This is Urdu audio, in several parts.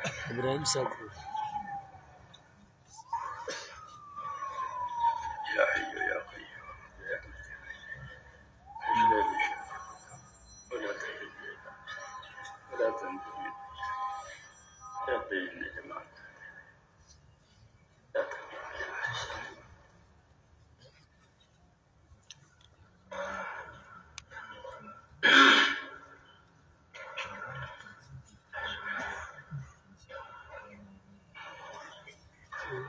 ابراہیم صاحب کو یا حی یا قیوم ولا تنجني لا تجني جماعة لا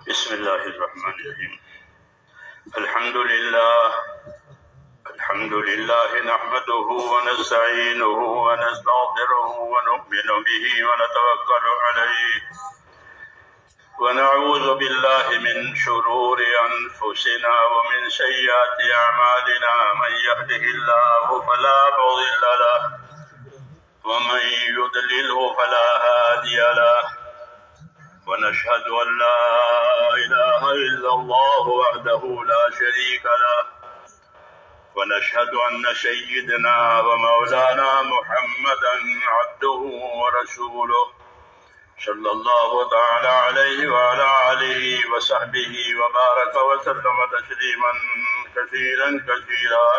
بسم الله الرحمن الرحيم الحمد لله نحمده ونستعينه ونستغفره ونؤمن به ونتوكل عليه ونعوذ بالله من شرور أنفسنا ومن سيئات أعمالنا من يهده الله فلا مضل له ومن يضلله فلا هادي له ونشهد أن لا إله إلا الله وحده لا شريك له ونشهد أن سيدنا ومولانا محمدا عبده ورسوله صلى الله تعالى عليه وعلى آله وصحبه وبارك وسلم تسليما كثيرا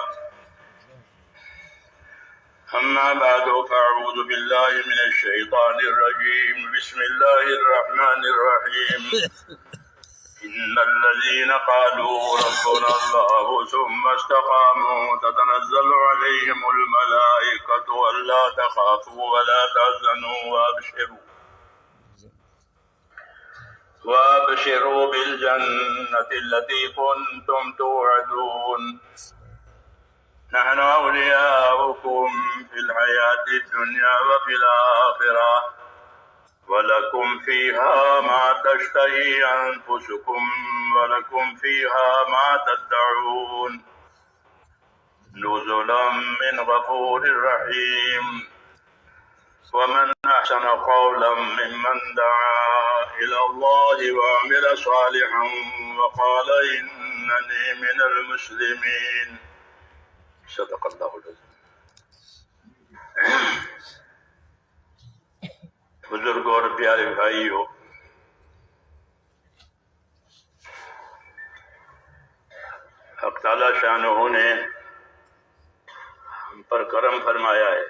أما بعد فأعوذ بالله من الشيطان الرجيم بسم الله الرحمن الرحيم إن الذين قالوا ربنا الله ثم استقاموا تتنزل عليهم الملائكة ألا تخافوا ولا تحزنوا وابشروا بالجنة التي كنتم توعدون نحن أولياؤكم في الحياة الدنيا وفي الآخرة ولكم فيها ما تشتهي أنفسكم ولكم فيها ما تدعون نزلا من غفور رحيم ومن أحسن قولا ممن دعا إلى الله وعمل صالحا وقال إنني من المسلمين صدق اللہ العظیم۔ بزرگ اور پیارے بھائیو، حق تعالی شانہ نے ہم پر کرم فرمایا ہے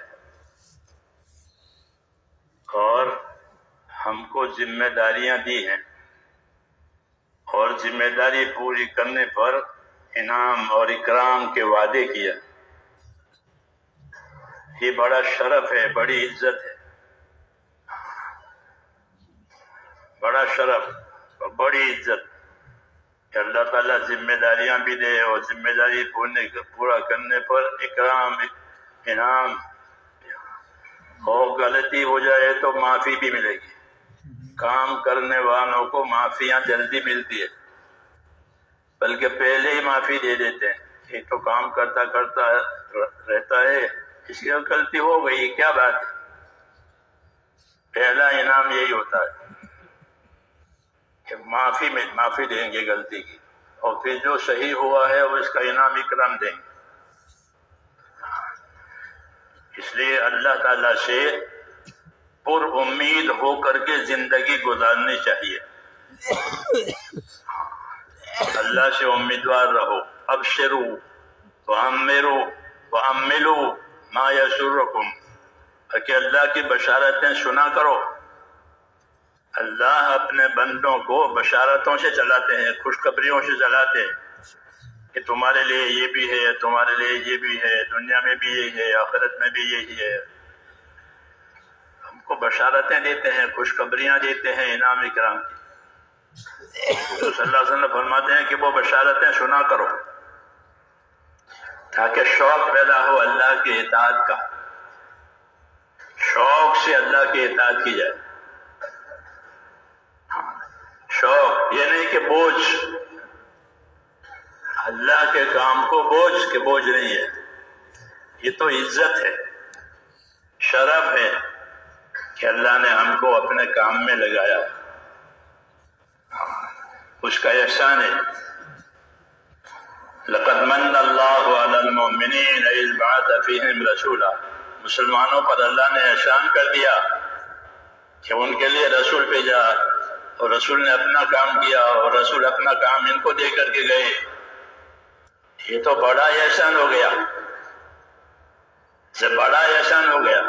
اور ہم کو ذمہ داریاں دی ہیں، اور ذمہ داری پوری کرنے پر انعام اور اکرام کے وعدے کیا۔ یہ بڑا شرف ہے، بڑی عزت ہے، بڑا شرف اور بڑی عزت کہ اللہ تعالیٰ ذمہ داریاں بھی دے اور ذمہ داری پورا کرنے پر اکرام انعام، اور غلطی ہو جائے تو معافی بھی ملے گی۔ کام کرنے والوں کو معافیاں جلدی ملتی ہے، بلکہ پہلے ہی معافی دے دیتے ہیں۔ ایک تو کام کرتا رہتا ہے، اس کی غلطی ہو گئی، کیا بات ہے، پہلا انعام یہی ہوتا ہے کہ معافی دیں گے غلطی کی، اور پھر جو صحیح ہوا ہے وہ اس کا انعام اکرام دیں گے۔ اس لیے اللہ تعالیٰ سے پر امید ہو کر کے زندگی گزارنی چاہیے۔ اللہ سے امیدوار رہو، ابشروا وامروا واملوا ما یسرکم، کہ اللہ کی بشارتیں سنا کرو۔ اللہ اپنے بندوں کو بشارتوں سے چلاتے ہیں، خوشخبریوں سے چلاتے ہیں کہ تمہارے لیے یہ بھی ہے، تمہارے لیے یہ بھی ہے، دنیا میں بھی یہی ہے، آخرت میں بھی یہی ہے۔ ہم کو بشارتیں دیتے ہیں، خوشخبریاں دیتے ہیں انعام اکرام کی۔ تو صلی اللہ علیہ وسلم فرماتے ہیں کہ وہ بشارتیں سنا کرو تاکہ شوق پیدا ہو اللہ کی اطاعت کا، شوق سے اللہ کی اطاعت کی جائے۔ شوق یہ نہیں کہ بوجھ، اللہ کے کام کو بوجھ نہیں ہے، یہ تو عزت ہے، شرف ہے کہ اللہ نے ہم کو اپنے کام میں لگایا، اس کا احسان ہے۔ لقد من اللہ علی المؤمنین اذ بعث فیہم رسولا، مسلمانوں پر اللہ نے احسان کر دیا کہ ان کے لیے رسول بھیجا اور رسول نے اپنا کام کیا اور رسول اپنا کام ان کو دے کر کے گئے. یہ تو بڑا احسان ہو گیا، سے بڑا احسان ہو گیا.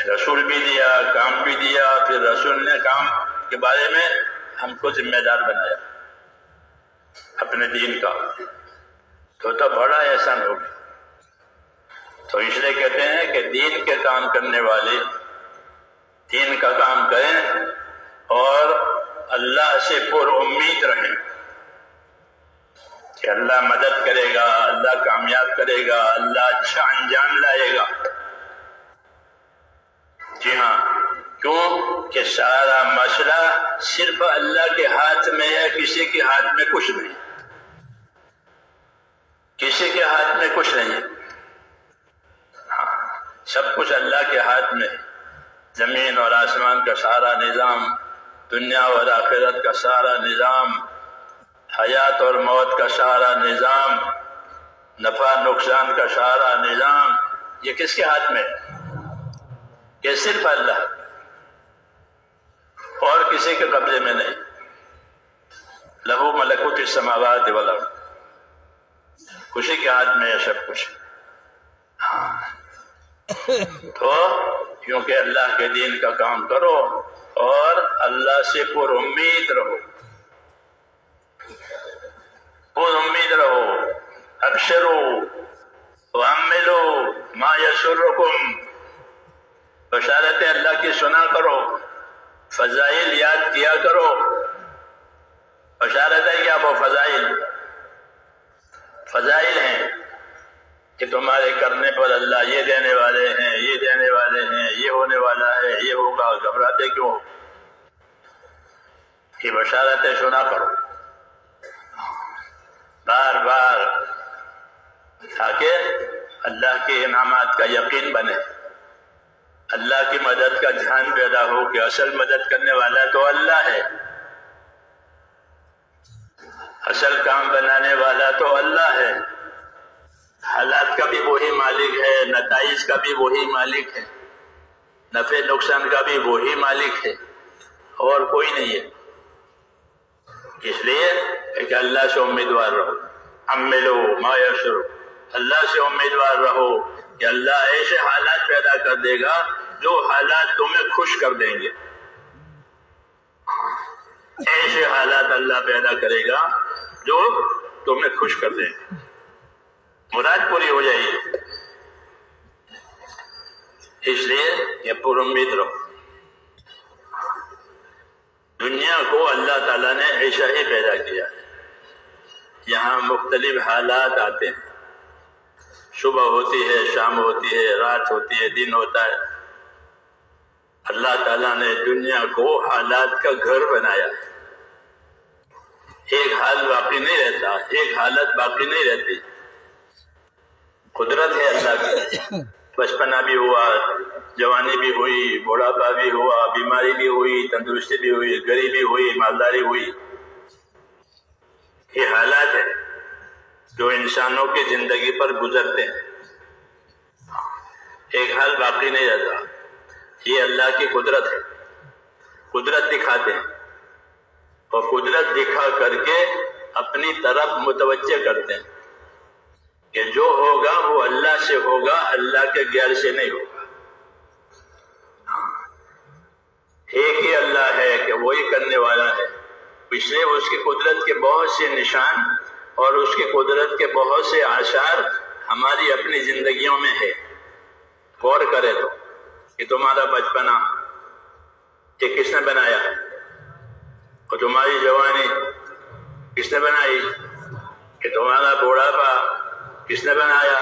رسول بھی دیا، کام بھی دیا، پھر رسول نے کام کے بارے میں ہم کو ذمہ دار بنایا اپنے دین کا، تو بڑا احسان ہو گیا. تو اس لیے کہتے ہیں کہ دین کے کام کرنے والے دین کا کام کریں اور اللہ سے پر امید رہیں کہ اللہ مدد کرے گا، اللہ کامیاب کرے گا، اللہ اچھا انجام لائے گا. جی ہاں، کیوں کہ سارا مسئلہ صرف اللہ کے ہاتھ میں ہے، کسی کے ہاتھ میں کچھ نہیں، کسی کے ہاتھ میں کچھ نہیں ہے. ہاں، سب کچھ اللہ کے ہاتھ میں ہے. زمین اور آسمان کا سارا نظام، دنیا اور آخرت کا سارا نظام، حیات اور موت کا سارا نظام، نفع نقصان کا سارا نظام، یہ کس کے ہاتھ میں ہے؟ یہ صرف اللہ، اور کسی کے قبضے میں نہیں. لہو ملکوت السماوات والارض، اسی کے ہاتھ میں ہے سب کچھ. تو کیونکہ اللہ کے دین کا کام کرو اور اللہ سے پر امید رہو، پر امید رہو. ابشروا وعملوا ما یسرکم، بشارتیں اللہ کی سنا کرو، فضائل یاد کیا کرو. بشارتیں کیا؟ وہ فضائل ہیں کہ تمہارے کرنے پر اللہ یہ دینے والے ہیں، یہ دینے والے ہیں، یہ ہونے والا ہے، یہ ہوگا. گھبراتے کیوں؟ کہ بشارتیں سنا کرو بار بار، تاکہ اللہ کے انعامات کا یقین بنے، اللہ کی مدد کا دھیان پیدا ہو کہ اصل مدد کرنے والا تو اللہ ہے، اصل کام بنانے والا تو اللہ ہے. حالات کا بھی وہی مالک ہے، نتائج کا بھی وہی مالک ہے، نفع نقصان کا بھی وہی مالک ہے، اور کوئی نہیں ہے. اس لیے کہ اللہ سے امیدوار رہو. عملوا ما یسر، اللہ سے امیدوار رہو کہ اللہ ایسے حالات پیدا کر دے گا جو حالات تمہیں خوش کر دیں گے. ایسے حالات اللہ پیدا کرے گا جو تمہیں خوش کر دیں گے، مراد پوری ہو جائے گی. اس لیے یہ پر امید رہو. دنیا کو اللہ تعالیٰ نے ایسا ہی پیدا کیا ہے. یہاں مختلف حالات آتے ہیں، صبح ہوتی ہے، شام ہوتی ہے، رات ہوتی ہے، دن ہوتا ہے. اللہ تعالیٰ نے دنیا کو حالات کا گھر بنایا ہے. ایک حال باقی نہیں رہتا، ایک حالت باقی نہیں رہتی. قدرت ہے اللہ کی. بچپنا بھی ہوا، جوانی بھی ہوئی، بڑھاپا بھی ہوا، بیماری بھی ہوئی، تندرستی بھی ہوئی، غریبی ہوئی، مالداری ہوئی. یہ حالات ہیں جو انسانوں کی زندگی پر گزرتے ہیں. ایک حال باقی نہیں رہتا. یہ اللہ کی قدرت ہے. قدرت دکھاتے ہیں اور قدرت دکھا کر کے اپنی طرف متوجہ کرتے ہیں کہ جو ہوگا وہ اللہ سے ہوگا، اللہ کے غیر سے نہیں ہوگا. ایک ہی اللہ ہے کہ وہی کرنے والا ہے. اس لیے اس کی قدرت کے بہت سے نشان اور اس کی قدرت کے بہت سے آثار ہماری اپنی زندگیوں میں ہے. غور کرے تو کہ تمہارا بچپنا یہ کس نے بنایا، اور تمہاری جوانی کس نے بنائی، کہ تمہارا بوڑھاپا کس نے بنایا.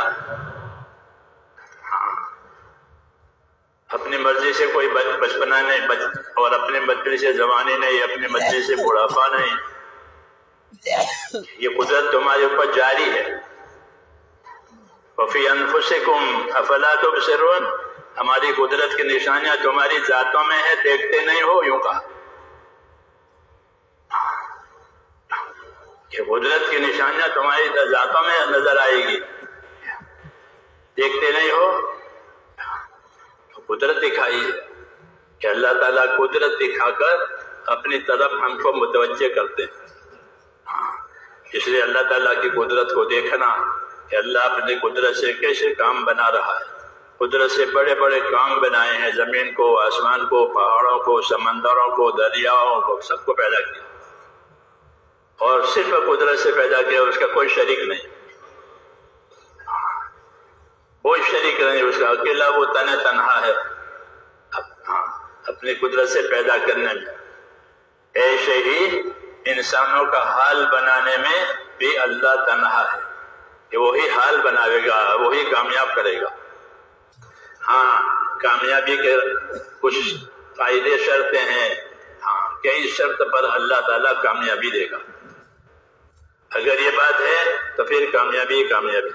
اپنی مرضی سے کوئی بچپنا نہیں، اور اپنی مرضی سے جوانی نہیں، اپنی مرضی سے بڑھاپا نہیں. یہ قدرت تمہارے اوپر جاری ہے. وفی انفسکم افلا تبصرون، ہماری قدرت کی نشانیاں تمہاری ذاتوں میں ہے، دیکھتے نہیں ہو. یوں کہا کہ قدرت کی نشانیاں تمہاری ذاتوں میں نظر آئے گی، دیکھتے نہیں ہو. قدرت دکھائی ہے. کہ اللہ تعالیٰ قدرت دکھا کر اپنی طرف ہم کو متوجہ کرتے ہیں. اس لیے اللہ تعالیٰ کی قدرت کو دیکھنا کہ اللہ اپنی قدرت سے کیسے کام بنا رہا ہے. قدرت سے بڑے بڑے کام بنائے ہیں، زمین کو، آسمان کو، پہاڑوں کو، سمندروں کو، دریاؤں کو، سب کو پیدا کیا، اور صرف قدرت سے پیدا کیا، اس کا کوئی شریک نہیں، کوئی شریک نہیں اس کا، اکیلا وہ تنہا ہے اپنی قدرت سے پیدا کرنے میں. ایسے ہی انسانوں کا حال بنانے میں بھی اللہ تنہا ہے کہ وہی حال بناوے گا، وہی کامیاب کرے گا. ہاں، کامیابی کے کچھ فائدے شرطیں ہیں، ہاں کئی شرط پر اللہ تعالیٰ کامیابی دے گا. اگر یہ بات ہے تو پھر کامیابی کامیابی.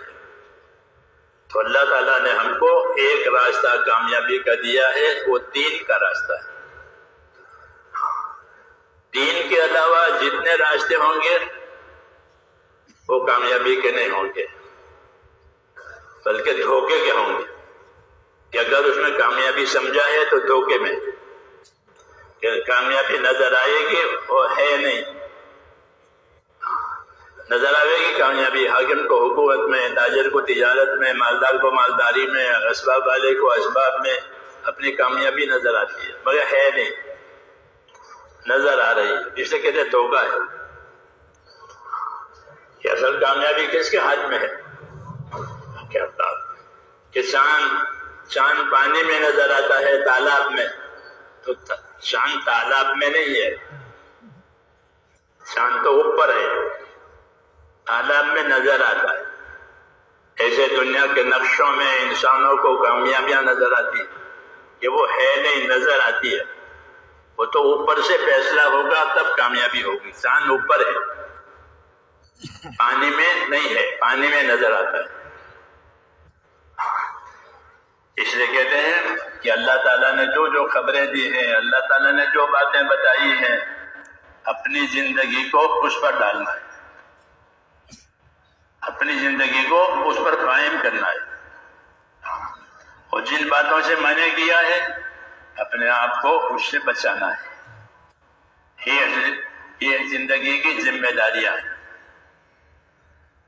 تو اللہ تعالیٰ نے ہم کو ایک راستہ کامیابی کا دیا ہے، وہ دین کا راستہ ہے. دین کے علاوہ جتنے راستے ہوں گے وہ کامیابی کے نہیں ہوں گے، بلکہ دھوکے کے ہوں گے. کہ اگر اس میں کامیابی سمجھا ہے تو دھوکے میں، کہ کامیابی نظر آئے گی وہ ہے نہیں. نظر آئے گی کامیابی، حاکم کو حکومت میں، تاجر کو تجارت میں، مالدار کو مالداری میں، اسباب والے کو اسباب میں اپنی کامیابی نظر آتی ہے، مگر ہے نہیں، نظر آ رہی ہے. اس سے کہتے ہیں دھوکہ ہے. کہ اصل کامیابی کس کے ہاتھ میں ہے؟ کہتا کہ چاند پانی میں نظر آتا ہے، تالاب میں، تو چاند تالاب میں نہیں ہے، چاند تو اوپر ہے، تالاب میں نظر آتا ہے. ایسے دنیا کے نقشوں میں انسانوں کو کامیابیاں نظر آتی ہیں کہ وہ ہے نہیں، نظر آتی ہے. وہ تو اوپر سے فیصلہ ہوگا تب کامیابی ہوگی. چاند اوپر ہے، پانی میں نہیں ہے، پانی میں نظر آتا ہے. اس لیے کہتے ہیں کہ اللہ تعالیٰ نے جو جو خبریں دی ہیں، اللہ تعالیٰ نے جو باتیں بتائی ہیں، اپنی زندگی کو اس پر ڈالنا ہے، اپنی زندگی کو اس پر قائم کرنا ہے. اور جن باتوں سے منع کیا ہے اپنے آپ کو اس سے بچانا ہے. یہ زندگی کی ذمہ داریاں ہیں.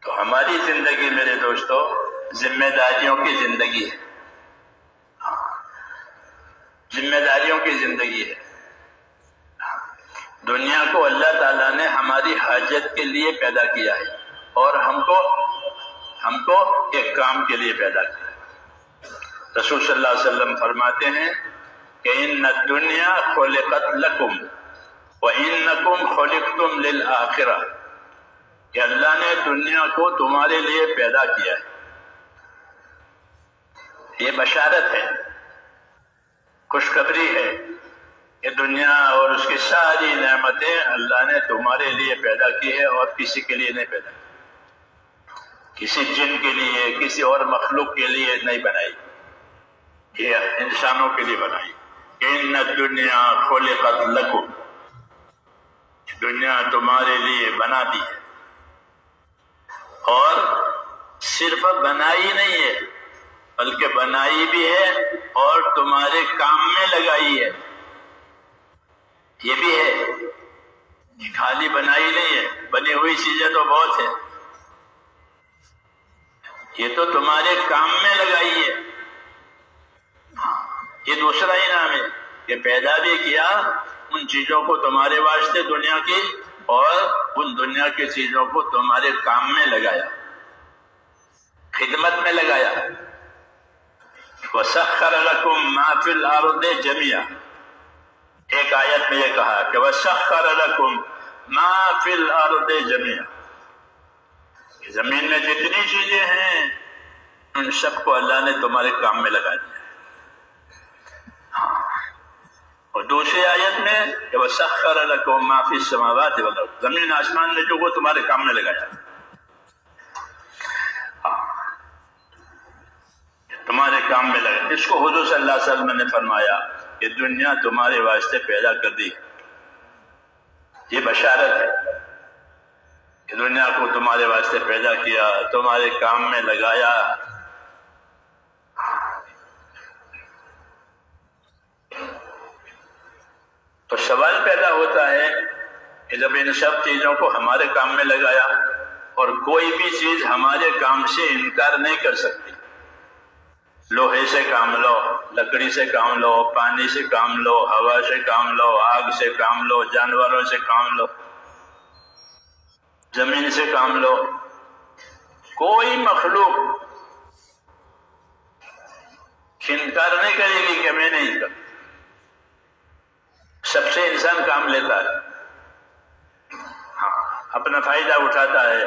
تو ہماری زندگی میرے دوستو ذمہ داریوں کی زندگی ہے، ذمہ داریوں کی زندگی ہے. دنیا کو اللہ تعالیٰ نے ہماری حاجت کے لیے پیدا کیا ہے، اور ہم کو ایک کام کے لیے پیدا کیا ہے. رسول صلی اللہ علیہ وسلم فرماتے ہیں کہ ان الدنیا خلقت لکم وانکم خلقتم للآخرہ، کہ اللہ نے دنیا کو تمہارے لیے پیدا کیا ہے. یہ بشارت ہے، خوشخبری ہے کہ دنیا اور اس کی ساری نعمتیں اللہ نے تمہارے لیے پیدا کی ہے، اور کسی کے لیے نہیں پیدا کی، کسی جن کے لیے، کسی اور مخلوق کے لیے نہیں بنائی، یہ انسانوں کے لیے بنائی. ان الدنیا خلقت لکم، دنیا تمہارے لیے بنا دی ہے. اور صرف بنائی نہیں ہے بلکہ بنائی بھی ہے اور تمہارے کام میں لگائی ہے. یہ بھی ہے کہ خالی بنائی نہیں ہے، بنی ہوئی چیزیں تو بہت ہیں، یہ تو تمہارے کام میں لگائی ہے. یہ دوسرا انعام ہے کہ پیدا بھی کیا ان چیزوں کو تمہارے واسطے دنیا کی، اور ان دنیا کی چیزوں کو تمہارے کام میں لگایا، خدمت میں لگایا. وَسَخَّرَ لَكُم مَّا فِي الْأَرْضِ جَمِيعًا، ایک آیت میں یہ کہا کہ وَسَخَّرَ لَكُم مَّا فِي الْأَرْضِ جَمِيعًا، زمین میں جتنی چیزیں ہیں ان سب کو اللہ نے تمہارے کام میں لگا دیا. اور دوسری آیت میں کہ وَسَخَّرَ لَكُم مَّا فِي السَّمَاوَاتِ وَالْأَرْضِ، زمین آسمان میں جو وہ تمہارے کام میں لگایا، تمہارے کام میں لگا. اس کو حضور صلی اللہ علیہ وسلم نے فرمایا کہ دنیا تمہارے واسطے پیدا کر دی. یہ بشارت ہے کہ دنیا کو تمہارے واسطے پیدا کیا، تمہارے کام میں لگایا. تو سوال پیدا ہوتا ہے کہ جب ان سب چیزوں کو ہمارے کام میں لگایا اور کوئی بھی چیز ہمارے کام سے انکار نہیں کر سکتی، لوہے سے کام لو، لکڑی سے کام لو، پانی سے کام لو، ہوا سے کام لو، آگ سے کام لو، جانوروں سے کام لو، زمین سے کام لو، کوئی مخلوق انکار نہیں کرے گی کہ میں نہیں کرتا، سب سے انسان کام لیتا ہے، اپنا فائدہ اٹھاتا ہے،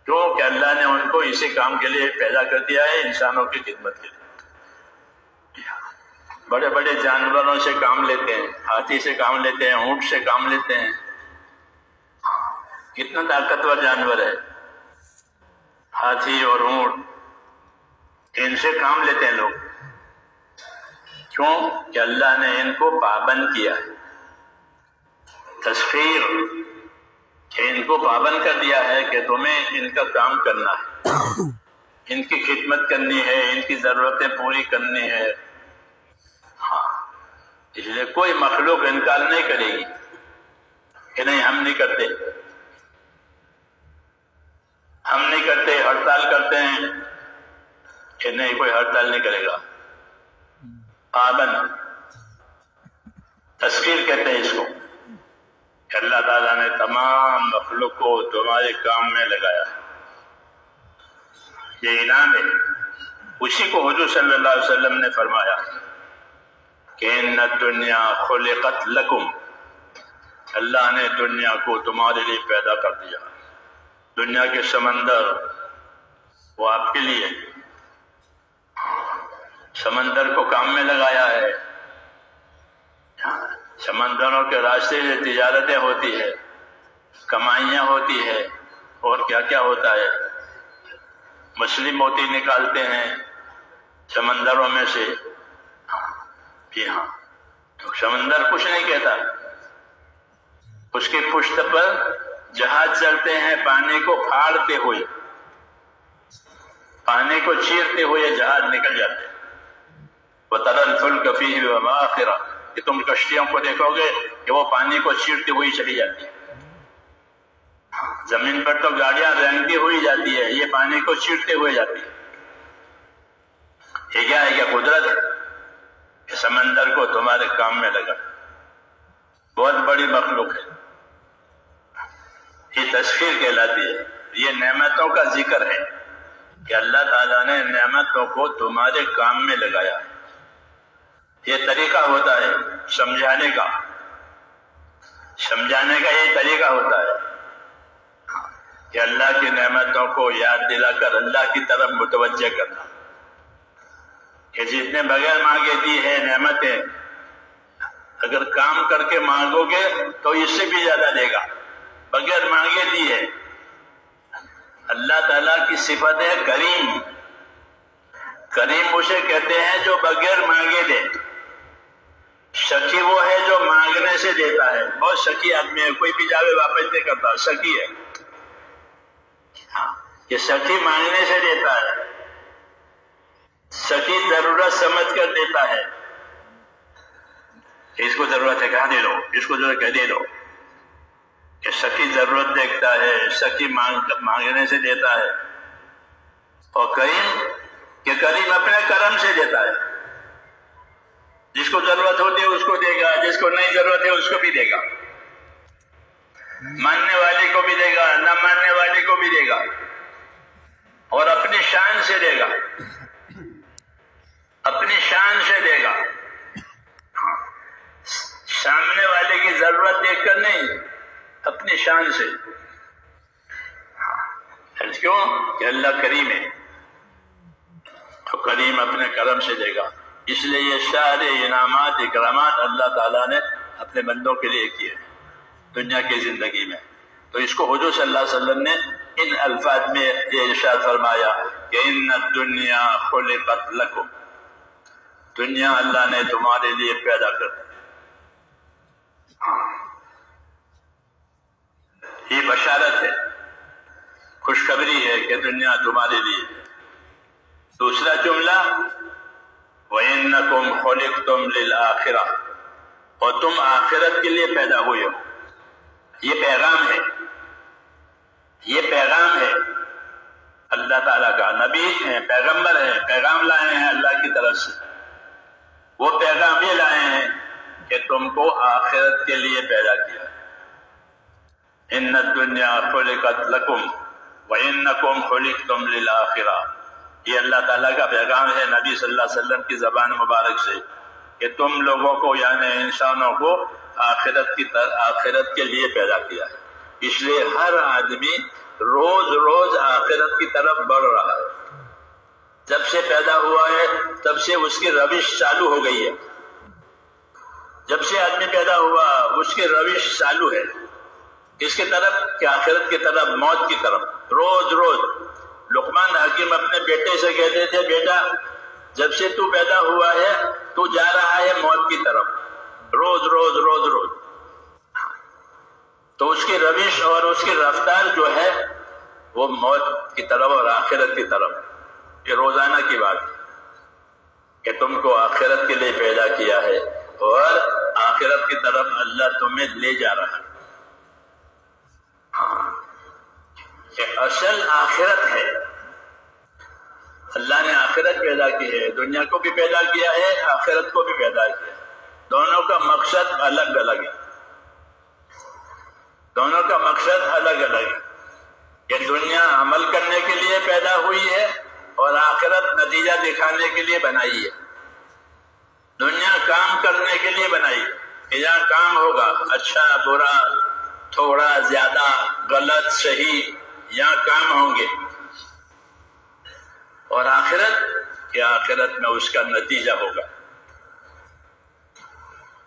کیونکہ اللہ نے ان کو اسی کام کے لیے پیدا کر دیا ہے، انسانوں کی خدمت کے لیے۔ بڑے بڑے جانوروں سے کام لیتے ہیں، ہاتھی سے کام لیتے ہیں، اونٹ سے کام لیتے ہیں، کتنا طاقتور جانور ہے ہاتھی اور اونٹ، ان سے کام لیتے ہیں لوگ، کیوں کہ اللہ نے ان کو پابند کیا ہے، تسخیر، کہ ان کو پابند کر دیا ہے کہ تمہیں ان کا کام کرنا ہے، ان کی خدمت کرنی ہے، ان کی ضرورتیں پوری کرنی ہے۔ اس لیے کوئی مخلوق انکار نہیں کرے گی کہ نہیں ہم نہیں کرتے، ہم نہیں کرتے، ہڑتال کرتے ہیں کہ نہیں، کوئی ہڑتال نہیں کرے گا۔ پابند، تسخیر کہتے ہیں اس کو، کہ اللہ تعالیٰ نے تمام مخلوق کو تمہارے کام میں لگایا، یہ انعام ہے۔ اسی کو حضور صلی اللہ علیہ وسلم نے فرمایا کہ ان الدنیا خلقت لکم، اللہ نے دنیا کو تمہارے لیے پیدا کر دیا، دنیا کے سمندر وہ آپ کے لیے، سمندر کو کام میں لگایا ہے، سمندروں کے راستے سے تجارتیں ہوتی ہے، کمائیاں ہوتی ہے، اور کیا کیا ہوتا ہے، مچھلی موتی نکالتے ہیں سمندروں میں سے، جی ہاں، تو سمندر کچھ نہیں کہتا، اس کی پشت پر جہاز چلتے ہیں پانی کو پھاڑتے ہوئے، پانی کو چیرتے ہوئے جہاز نکل جاتے ہیں۔ وَتَرَى الْفُلْكَ فِيهِ وَمَآخِرَ، کہ تم کشتیوں کو دیکھو گے کہ وہ پانی کو چیرتے ہوئی چلی جاتی ہے، زمین پر تو گاڑیاں رینگتی ہوئی جاتی ہے، یہ پانی کو چیرتے ہوئے جاتی ہے۔ یہ کیا ہے؟ کیا قدرت ہے کہ سمندر کو تمہارے کام میں لگا، بہت بڑی مخلوق ہے، یہ تسخیر کہلاتی ہے، یہ نعمتوں کا ذکر ہے کہ اللہ تعالیٰ نے نعمتوں کو تمہارے کام میں لگایا ہے۔ یہ طریقہ ہوتا ہے سمجھانے کا، سمجھانے کا یہ طریقہ ہوتا ہے کہ اللہ کی نعمتوں کو یاد دلا کر اللہ کی طرف متوجہ کرنا، کہ جتنے بغیر مانگے دی ہے نعمتیں، اگر کام کر کے مانگو گے تو اس سے بھی زیادہ دے گا، بغیر مانگے دی ہے۔ اللہ تعالیٰ کی صفت ہے کریم، کریم اسے کہتے ہیں جو بغیر مانگے دے، شکی وہ ہے جو مانگنے سے دیتا ہے، بہت شکی آدمی ہے، کوئی بھی جاوے واپس نہیں کرتا، شکی ہے، یہ شکی مانگنے سے دیتا ہے، شکی ضرورت سمجھ کر دیتا ہے، کہ اس کو ضرورت ہے کہاں دے دو، اس کو ضرورت ہے دے دو، کہ شکی ضرورت دیکھتا ہے، شکی مانگنے سے دیتا ہے، اور کریم کہ کریم اپنے کرم سے دیتا ہے، جس کو ضرورت ہوتی ہے اس کو دے گا، جس کو نہیں ضرورت ہے اس کو بھی دے گا، ماننے والے کو بھی دے گا، نہ ماننے والے کو بھی دے گا، اور اپنی شان سے دے گا، اپنی شان سے دے گا، سامنے والے کی ضرورت دیکھ کر نہیں، اپنی شان سے، کیوں کہ اللہ کریم ہے، تو کریم اپنے کرم سے دے گا، اس لیے یہ سارے انعامات اکرامات اللہ تعالیٰ نے اپنے بندوں کے لیے کیے دنیا کی زندگی میں۔ تو اس کو حضور صلی اللہ علیہ وسلم نے ان الفاظ میں یہ ارشاد فرمایا کہ ان الدنیا خلقت لکم، دنیا اللہ نے تمہارے لیے پیدا کر دی۔ یہ بشارت ہے، خوشخبری ہے کہ دنیا تمہارے لیے۔ دوسرا جملہ وَإِنَّكُمْ خُلِقْتُمْ لِلْآخِرَةِ، اور تم آخرت کے لیے پیدا ہوئے ہو. یہ پیغام ہے، یہ پیغام ہے اللہ تعالیٰ کا. نبی ہیں، پیغمبر ہیں، پیغام لائے ہیں اللہ کی طرف سے. وہ پیغام یہ لائے ہیں کہ تم کو آخرت کے لیے پیدا کیا. ان الدنیا خلقت لکم وانکم خلقتم للآخرہ. یہ اللہ تعالیٰ کا پیغام ہے نبی صلی اللہ علیہ وسلم کی زبان مبارک سے کہ تم لوگوں کو یعنی انسانوں کو آخرت کے لیے پیدا کیا ہے. اس لیے ہر آدمی روز روز آخرت کی طرف بڑھ رہا ہے. جب سے پیدا ہوا ہے تب سے اس کی روش چالو ہو گئی ہے. جب سے آدمی پیدا ہوا اس کی روش چالو ہے. اس کی طرف کہ آخرت کی طرف، موت کی طرف. روز روز لقمان حکیم اپنے بیٹے سے کہتے تھے بیٹا جب سے تو پیدا ہوا ہے تو جا رہا ہے موت کی طرف. روز روز روز روز. تو اس کی روش اور اس کی رفتار جو ہے وہ موت کی طرف اور آخرت کی طرف. یہ روزانہ کی بات ہے کہ تم کو آخرت کے لیے پیدا کیا ہے اور آخرت کی طرف اللہ تمہیں لے جا رہا ہے. یہ اصل آخرت ہے. اللہ نے آخرت پیدا کی ہے، دنیا کو بھی پیدا کیا ہے، آخرت کو بھی پیدا کیا ہے. دونوں کا مقصد الگ الگ ہے. دونوں کا مقصد الگ الگ ہے. یہ دنیا عمل کرنے کے لیے پیدا ہوئی ہے اور آخرت نتیجہ دکھانے کے لیے بنائی ہے. دنیا کام کرنے کے لیے بنائی ہے کہ یہاں کام ہوگا، اچھا برا، تھوڑا زیادہ، غلط صحیح، یہاں کام ہوں گے. اور آخرت کہ آخرت میں اس کا نتیجہ ہوگا.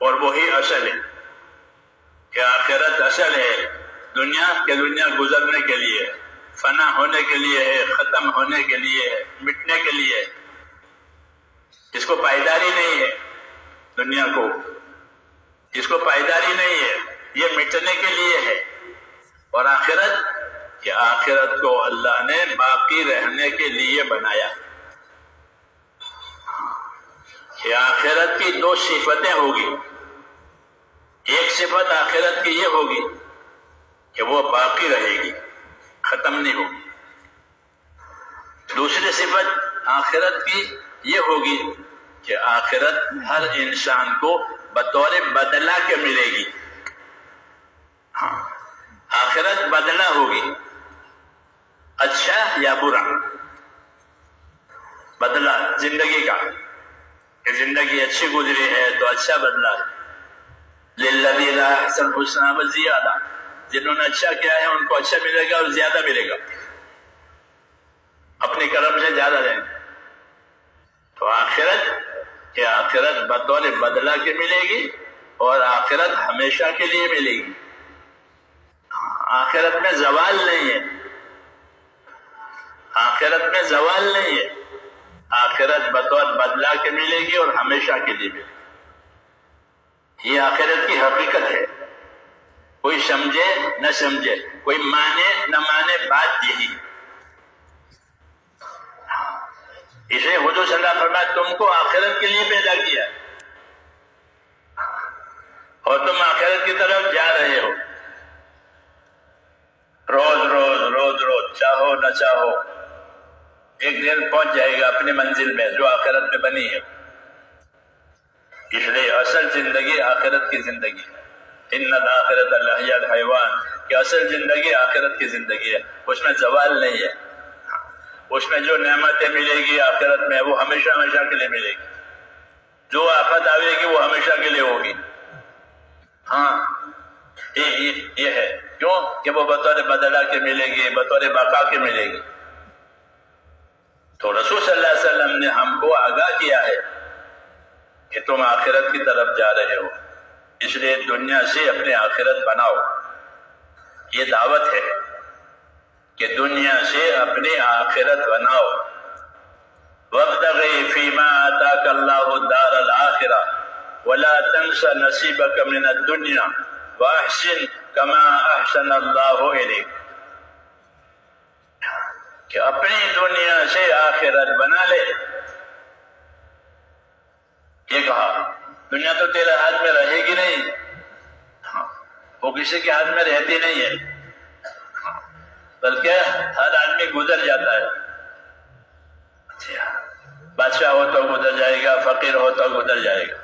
اور وہی اصل ہے کہ آخرت اصل ہے. دنیا کہ دنیا گزرنے کے لیے، فنا ہونے کے لیے ہے، ختم ہونے کے لیے ہے، مٹنے کے لیے ہے. اس کو پائیداری نہیں ہے. دنیا کو اس کو پائیداری نہیں ہے، یہ مٹنے کے لیے ہے. اور آخرت کہ آخرت کو اللہ نے باقی رہنے کے لیے بنایا. کہ آخرت کی دو صفتیں ہوگی. ایک صفت آخرت کی یہ ہوگی کہ وہ باقی رہے گی، ختم نہیں ہوگی. دوسری صفت آخرت کی یہ ہوگی کہ آخرت ہر انسان کو بطور بدلہ کے ملے گی. آخرت بدلہ ہوگی، اچھا یا برا بدلہ زندگی کا. کہ زندگی اچھی گزری ہے تو اچھا بدلہ ہے. للذین احسنوا الحسنی وزیادہ. جنہوں نے اچھا کیا ہے ان کو اچھا ملے گا اور زیادہ ملے گا، اپنی کرم سے زیادہ دیں گے. تو آخرت کہ آخرت بطور بدلہ کے ملے گی اور آخرت ہمیشہ کے لیے ملے گی. آخرت میں زوال نہیں ہے. آخرت میں زوال نہیں ہے. آخرت بطور بدلہ کے ملے گی اور ہمیشہ کے لیے ملے گی. یہ آخرت کی حقیقت ہے. کوئی سمجھے نہ سمجھے، کوئی مانے نہ مانے، بات یہی ہے. اسے حضور صلی اللہ علیہ وسلم فرمایا تم کو آخرت کے لیے پیدا کیا اور تم آخرت کی طرف جا رہے ہو. روز روز روز روز، چاہو نہ چاہو، ایک دن پہنچ جائے گا اپنی منزل میں جو آخرت میں بنی ہے. اس لیے اصل زندگی آخرت کی زندگی ہے. ان الآخرۃ لہی الحیوان کہ اصل زندگی آخرت کی زندگی ہے. اس میں زوال نہیں ہے. اس میں جو نعمتیں ملے گی آخرت میں وہ ہمیشہ ہمیشہ کے لیے ملے گی. جو آفت آئے گی وہ ہمیشہ کے لیے ہوگی. یہ ہے کیوں کہ وہ بطور بدلہ کے ملے گی، بطور بقا کے ملے گی. تو رسول صلی اللہ علیہ وسلم نے ہم کو آگاہ کیا ہے کہ تم آخرت کی طرف جا رہے ہو، اس لیے دنیا سے اپنے آخرت بناؤ. یہ دعوت ہے کہ دنیا سے اپنی آخرت بناؤ. وَابْتَغِ فِيمَا آتَاكَ اللَّهُ الدَّارَ الْآخِرَةَ وَلَا تَنْسَ نَصِيبَكَ مِنَ الدُّنْيَا وَأَحْسِنْ كَمَا أَحْسَنَ اللَّهُ إِلَيْكَ. کہ اپنی دنیا سے آخرت بنا لے. یہ کہا دنیا تو تیرے ہاتھ میں رہے گی نہیں، وہ کسی کے ہاتھ میں رہتی نہیں ہے، بلکہ ہر آدمی گزر جاتا ہے۔ بادشاہ ہو تو گزر جائے گا، فقیر ہو تو گزر جائے گا،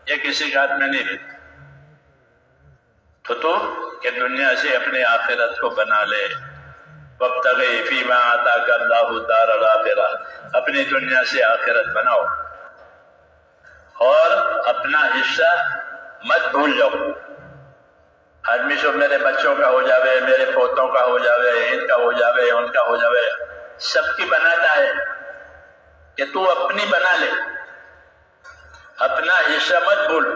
یہ کسی کے ہاتھ میں نہیں رہتی۔ تو کہ دنیا سے اپنے آخرت کو بنا لے، وابتغِ فیما آتاک اللہ الدار الآخرہ، اپنی دنیا سے آخرت بناؤ اور اپنا حصہ مت بھول جاؤ۔ آدمی سب میرے بچوں کا ہو جاوے، میرے پوتوں کا ہو جاوے، ان کا ہو جاوے، ان کا ہو جاوے، سب کی بناتا ہے کہ تو اپنی بنا لے، اپنا حصہ مت بھول،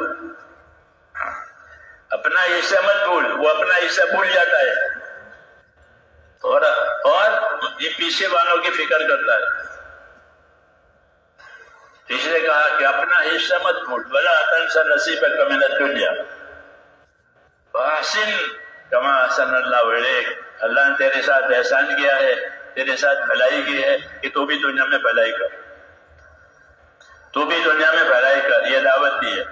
اپنا حصہ مت بھول، وہ اپنا حصہ بھول جاتا ہے اور یہ پیچھے والوں کی فکر کرتا ہے۔ اس نے کہا کہ اپنا حصہ مت بھول، وَلَا تَنْسَ نَصِيبَكَ مِنَ الدُّنْيَا وَأَحْسِنْ كَمَا أَحْسَنَ اللَّهُ إِلَيْكَ، اللہ نے تیرے ساتھ احسان کیا ہے، تیرے ساتھ بھلائی کی ہے کہ تو بھی دنیا میں بھلائی کر، تو بھی دنیا میں بھلائی کر، یہ دعوت دی ہے۔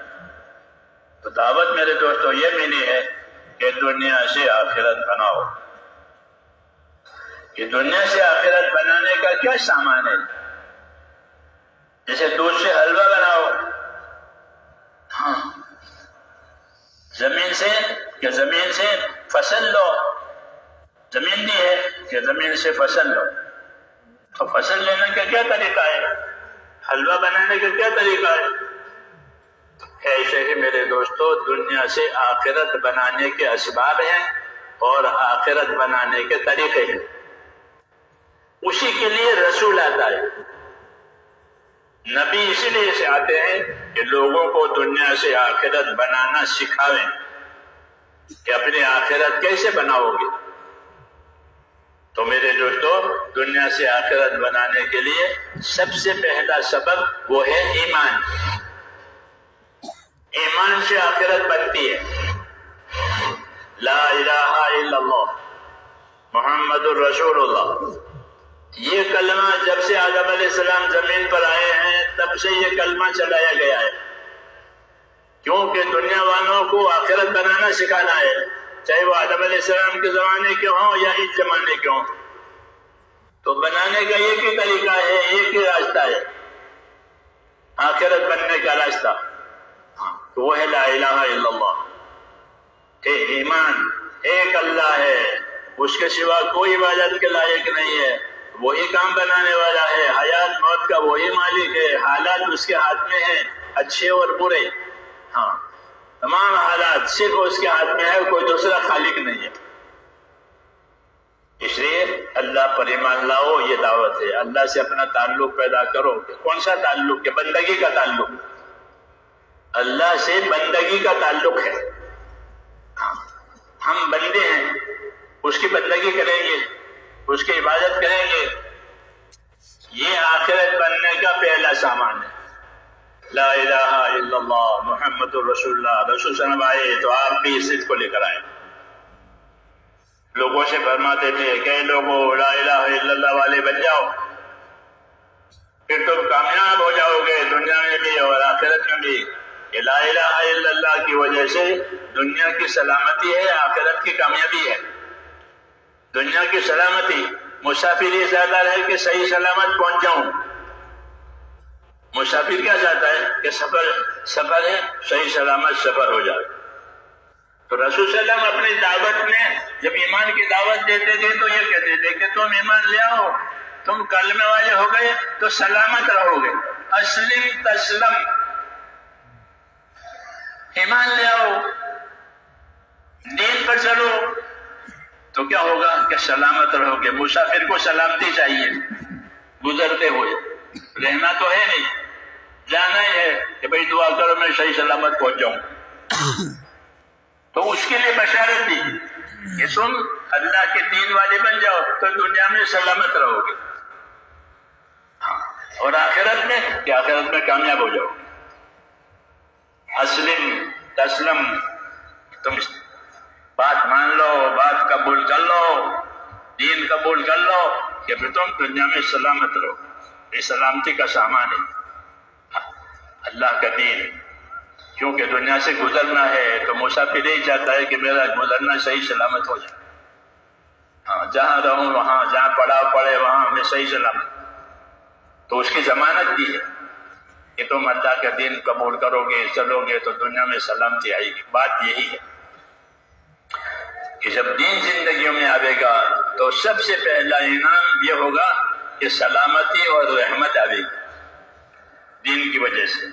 تو دعوت میرے دوستو یہ ملی ہے کہ دنیا سے آخرت بناؤ۔ کہ دنیا سے آخرت بنانے کا کیا سامان ہے؟ جیسے دودھ سے حلوہ بناؤ، ہاں، زمین سے فصل لو، زمین دی ہے کہ زمین سے فصل لو، تو فصل لینے کا کیا طریقہ ہے؟ حلوہ بنانے کا کیا طریقہ ہے؟ ایسے ہی میرے دوستو دنیا سے آخرت بنانے کے اسباب ہیں اور آخرت بنانے کے طریقے ہیں، اسی کے لیے رسول آتا ہے، نبی اسی لیے سے آتے ہیں کہ لوگوں کو دنیا سے آخرت بنانا سکھاویں کہ اپنی آخرت کیسے بناؤ گے۔ تو میرے دوستو دنیا سے آخرت بنانے کے لیے سب سے پہلا سبب وہ ہے ایمان۔ ایمان سے آخرت بنتی ہے۔ لا الہ الا اللہ محمد الرسول اللہ، یہ کلمہ جب سے آدم علیہ السلام زمین پر آئے ہیں تب سے یہ کلمہ چلایا گیا ہے، کیونکہ دنیا والوں کو آخرت بنانا سکھانا ہے، چاہے وہ آدم علیہ السلام کے زمانے کے ہوں یا اس زمانے کے ہوں۔ تو بنانے کا ایک ہی طریقہ ہے، ایک ہی راستہ ہے آخرت بننے کا راستہ، تو وہ ہے لا الہ الا اللہ، کہ ایمان ایک اللہ ہے، اس کے سوا کوئی عبادت کے لائق نہیں ہے، وہی کام بنانے والا ہے، حیات موت کا وہی مالک ہے، حالات اس کے ہاتھ میں ہیں، اچھے اور برے، ہاں تمام حالات صرف اس کے ہاتھ میں ہے، کوئی دوسرا خالق نہیں ہے۔ اس لیے اللہ پر ایمان لاؤ، یہ دعوت ہے، اللہ سے اپنا تعلق پیدا کرو۔ کون سا تعلق؟ کہ بندگی کا تعلق، اللہ سے بندگی کا تعلق ہے، ہم بندے ہیں، اس کی بندگی کریں گے، اس کی عبادت کریں گے، یہ آخرت بننے کا پہلا سامان ہے۔ لا الہ الا اللہ محمد الرسول اللہ، رسول صلی اللہ علیہ وسلم آئے تو آپ بھی اس چیز کو لے کر آئے، لوگوں سے فرماتے تھے کہ لوگوں لا الہ الا اللہ والے بن جاؤ، پھر تم کامیاب ہو جاؤ گے دنیا میں بھی اور آخرت میں بھی۔ کہ لا الہ الا اللہ کی وجہ سے دنیا کی سلامتی ہے، آخرت کی کامیابی ہے۔ دنیا کی سلامتی، مسافر یہ چاہتا ہے کہ صحیح سلامت پہنچ جاؤں، مسافر کیا چاہتا ہے کہ سفر ہے، صحیح سلامت سفر ہو جائے۔ تو رسول صلی اللہ علیہ وسلم اپنی دعوت میں جب ایمان کی دعوت دیتے تھے تو یہ کہتے تھے کہ تم ایمان لے آؤ، تم کلمے والے ہو گئے تو سلامت رہو گے، اسلم تسلم، ایمان لے آؤ، دین پر چلو تو کیا ہوگا کہ سلامت رہو گے۔ مسافر کو سلامتی چاہیے، گزرتے ہوئے رہنا تو ہے نہیں، جانا ہی ہے کہ بھئی دعا کرو میں صحیح سلامت پہنچ جاؤں۔ تو اس کے لیے بشارت دی کہ تم اللہ کے دین والے بن جاؤ تو دنیا میں سلامت رہو گے، اور آخرت میں کہ آخرت میں کامیاب ہو جاؤ۔ اسلم تسلم، تم بات مان لو، بات قبول کر لو، دین قبول کر لو کہ پھر تم دنیا میں سلامت رہو۔ یہ سلامتی کا سامان ہے اللہ کا دین، کیونکہ دنیا سے گزرنا ہے تو مسافر یہی چاہتا ہے کہ میرا گزرنا صحیح سلامت ہو جائے. ہاں جہاں رہوں وہاں، جہاں پڑا پڑے وہاں میں صحیح سلامت. تو اس کی ضمانت دی ہے کہ تم اللہ کا دین قبول کرو گے، چلو گے تو دنیا میں سلامتی آئے گی. بات یہی ہے کہ جب دین زندگیوں میں آئے گا تو سب سے پہلا انعام یہ ہوگا کہ سلامتی اور رحمت آئے گی دین کی وجہ سے.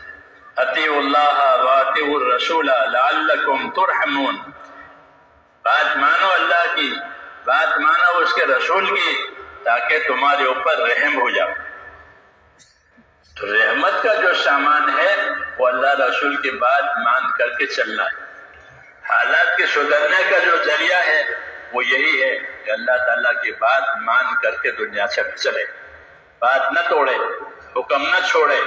اطیعوا اللہ واطیعوا الرسول لعلکم ترحمون. بات مانو اللہ کی، بات مانو اس کے رسول کی، تاکہ تمہارے اوپر رحم ہو جائے. تو رحمت کا جو سامان ہے وہ اللہ رسول کی بات مان کر کے چلنا ہے. حالات کے سدھرنے کا جو ذریعہ ہے وہ یہی ہے کہ اللہ تعالیٰ کی بات مان کر کے دنیا سے چلے، بات نہ توڑے، حکم نہ چھوڑے،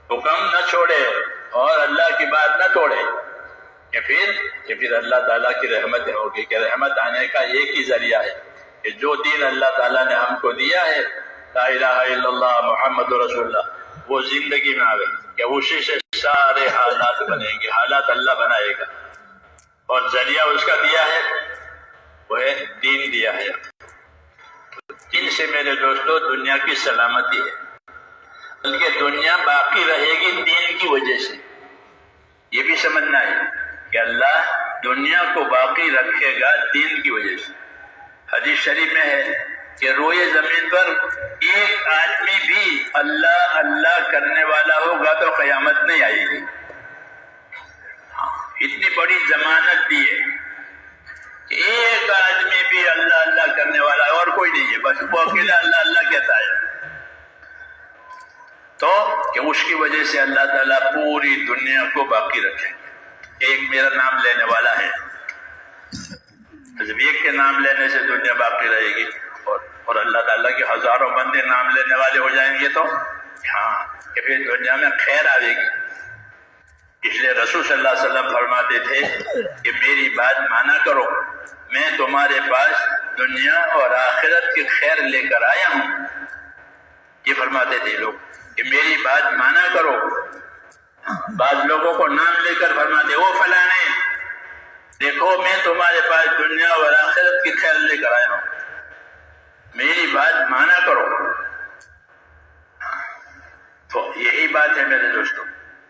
حکم نہ چھوڑے اور اللہ کی بات نہ توڑے. کہ پھر اللہ تعالیٰ کی رحمت ہوگی. کہ رحمت آنے کا ایک ہی ذریعہ ہے کہ جو دین اللہ تعالیٰ نے ہم کو دیا ہے، لا الہ الا اللہ محمد رسول اللہ، وہ زندگی میں آئے کہ اسی سے سارے حالات بنیں گے. حالات اللہ بنائے گا اور ذریعہ اس کا دیا ہے وہ ہے دین دیا ہے. دین سے میرے دوستو دنیا کی سلامتی ہے، بلکہ دنیا باقی رہے گی دین کی وجہ سے. یہ بھی سمجھنا ہے کہ اللہ دنیا کو باقی رکھے گا دین کی وجہ سے. حدیث شریف میں ہے کہ روئے زمین پر ایک آدمی بھی اللہ اللہ کرنے والا ہوگا تو قیامت نہیں آئے گی. اتنی بڑی ضمانت دی ہے کہ ایک آدمی بھی اللہ اللہ کرنے والا ہے اور کوئی نہیں ہے، بس وہ اکیلا اللہ اللہ کہتا ہے. تو کہ اس کی وجہ سے اللہ تعالیٰ پوری دنیا کو باقی رکھے. ایک میرا نام لینے والا ہے، جب ایک کے نام لینے سے دنیا باقی رہے گی اور اللہ تعالیٰ کے ہزاروں بندے نام لینے والے ہو جائیں گے تو ہاں کہ پھر دنیا میں خیر آئے گی. اس لیے رسول صلی اللہ علیہ وسلم فرماتے تھے کہ میری بات مانا کرو، میں تمہارے پاس دنیا اور آخرت کی خیر لے کر آیا ہوں. یہ فرماتے تھے لوگ کہ میری بات مانا کرو. بعض لوگوں کو نام لے کر فرماتے وہ فلانے، دیکھو میں تمہارے پاس دنیا اور آخرت کی خیر لے کر آیا ہوں، میری بات مانا کرو. تو یہی بات ہے میرے دوستوں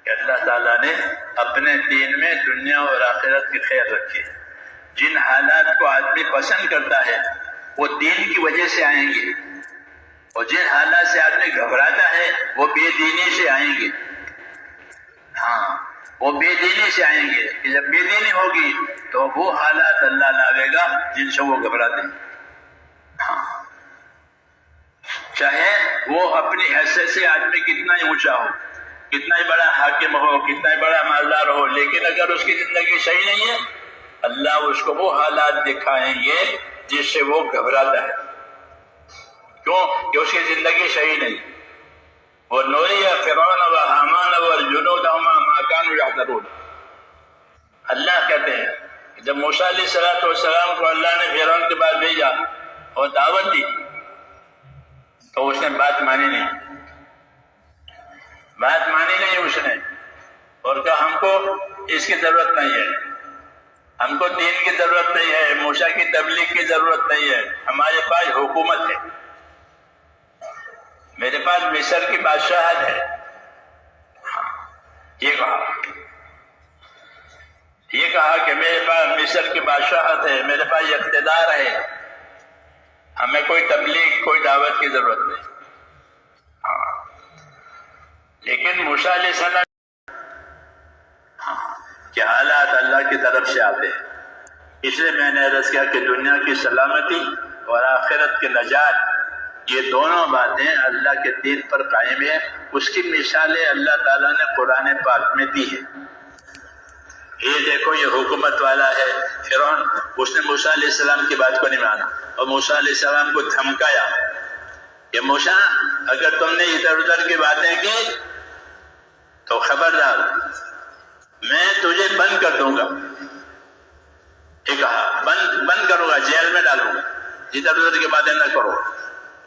کہ اللہ تعالیٰ نے اپنے دین میں دنیا اور آخرت کی خیر رکھی. جن حالات کو آدمی پسند کرتا ہے وہ دین کی وجہ سے آئیں گے، اور جن حالات سے آدمی گھبراتا ہے وہ بے دینی سے آئیں گے. ہاں وہ بے دینی سے آئیں گے کہ جب بے دینی ہوگی تو وہ حالات اللہ لاوے گا جن سے وہ گھبراتے ہیں. ہاں چاہے وہ اپنی حیثیت سے آدمی کتنا ہی اونچا ہو، کتنا ہی بڑا حاکم ہو، کتنا ہی بڑا مالدار ہو، لیکن اگر اس کی زندگی صحیح نہیں ہے اللہ اس کو وہ حالات دکھائیں گے جس سے وہ گھبراتا ہے. کیوں کہ اس کی زندگی صحیح نہیں. وہ نوریہ فرعون و حامان و جنودہما ما کانوا یحذرون. اللہ کہتے ہیں کہ جب موسیٰ علیہ السلام کو اللہ نے فرعون کے پاس بھیجا اور دعوت دی تو اس نے بات مانی نہیں، بات مانی نہیں اس نے، اور کہا ہم کو اس کی ضرورت نہیں ہے، ہم کو دین کی ضرورت نہیں ہے، موسیٰ کی تبلیغ کی ضرورت نہیں ہے، ہمارے پاس حکومت ہے، میرے پاس مصر کی بادشاہت ہے. یہ کہا کہ میرے پاس مصر کی بادشاہت ہے، میرے پاس اقتدار ہے، ہمیں کوئی تبلیغ کوئی دعوت کی ضرورت نہیں. لیکن موسیٰ علیہ السلام کہ حالات اللہ کی طرف سے آتے ہیں. اس لیے میں نے عرض کیا کہ دنیا کی سلامتی اور آخرت کی نجات یہ دونوں باتیں اللہ کے دین پر قائم ہیں. اس کی مثالیں اللہ تعالیٰ نے قرآن پاک میں دی ہے. یہ دیکھو یہ حکومت والا ہے فرعون، اس نے موسیٰ علیہ السلام کی بات کو نہیں مانا اور موسیٰ علیہ السلام کو دھمکایا کہ موسیٰ اگر تم نے ادھر ادھر کی باتیں کی تو خبردار میں تجھے بند کر دوں گا. یہ کہا بند کروں گا، جیل میں ڈالوں گا، ادھر ادھر کی باتیں نہ کرو.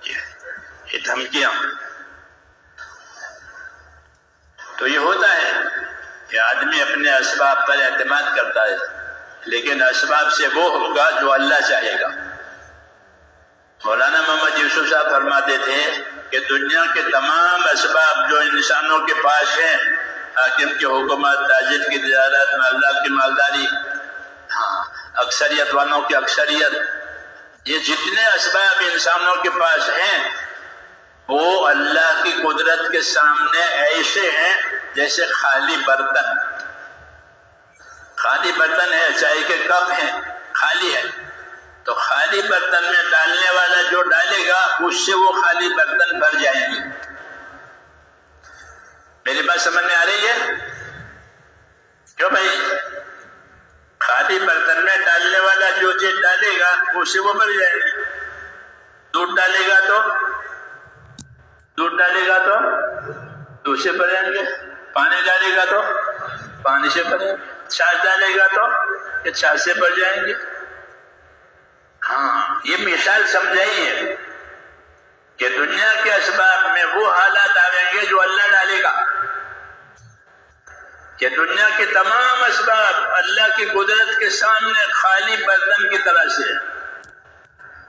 یہ دھمکیاں تو یہ ہوتا ہے کہ آدمی اپنے اسباب پر اعتماد کرتا ہے، لیکن اسباب سے وہ ہوگا جو اللہ چاہے گا۔ مولانا محمد یوسف صاحب فرماتے تھے کہ دنیا کے تمام اسباب جو انسانوں کے پاس ہیں، حاکم کی حکومت، تاجر کی تجارت، مالدار کی مالداری، اکثریت والوں کی اکثریت، یہ جتنے اسباب انسانوں کے پاس ہیں وہ اللہ کی قدرت کے سامنے ایسے ہیں جیسے خالی برتن۔ خالی برتن ہے، چائے کے کپ ہیں، خالی ہے، تو خالی برتن میں ڈالنے والا جو ڈالے گا اس سے وہ خالی برتن بھر جائیں گے۔ میری بات سمجھ میں آ رہی ہے؟ کیوں بھائی؟ خالی برتن میں ڈالنے والا جو چیز ڈالے گا اس سے وہ بھر جائے گی۔ دودھ ڈالے گا تو دودھ سے بھریں گے، پانی ڈالے گا تو پانی سے بھریں گے، چھاچھ ڈالے گا تو یہ چھاچھ سے بھر جائیں گے۔ ہاں، یہ مثال سمجھائی ہے کہ دنیا کے اسباب میں وہ حالات آئیں گے جو اللہ ڈالے گا، کہ دنیا کے تمام اسباب اللہ کی قدرت کے سامنے خالی برتن کی طرح سے،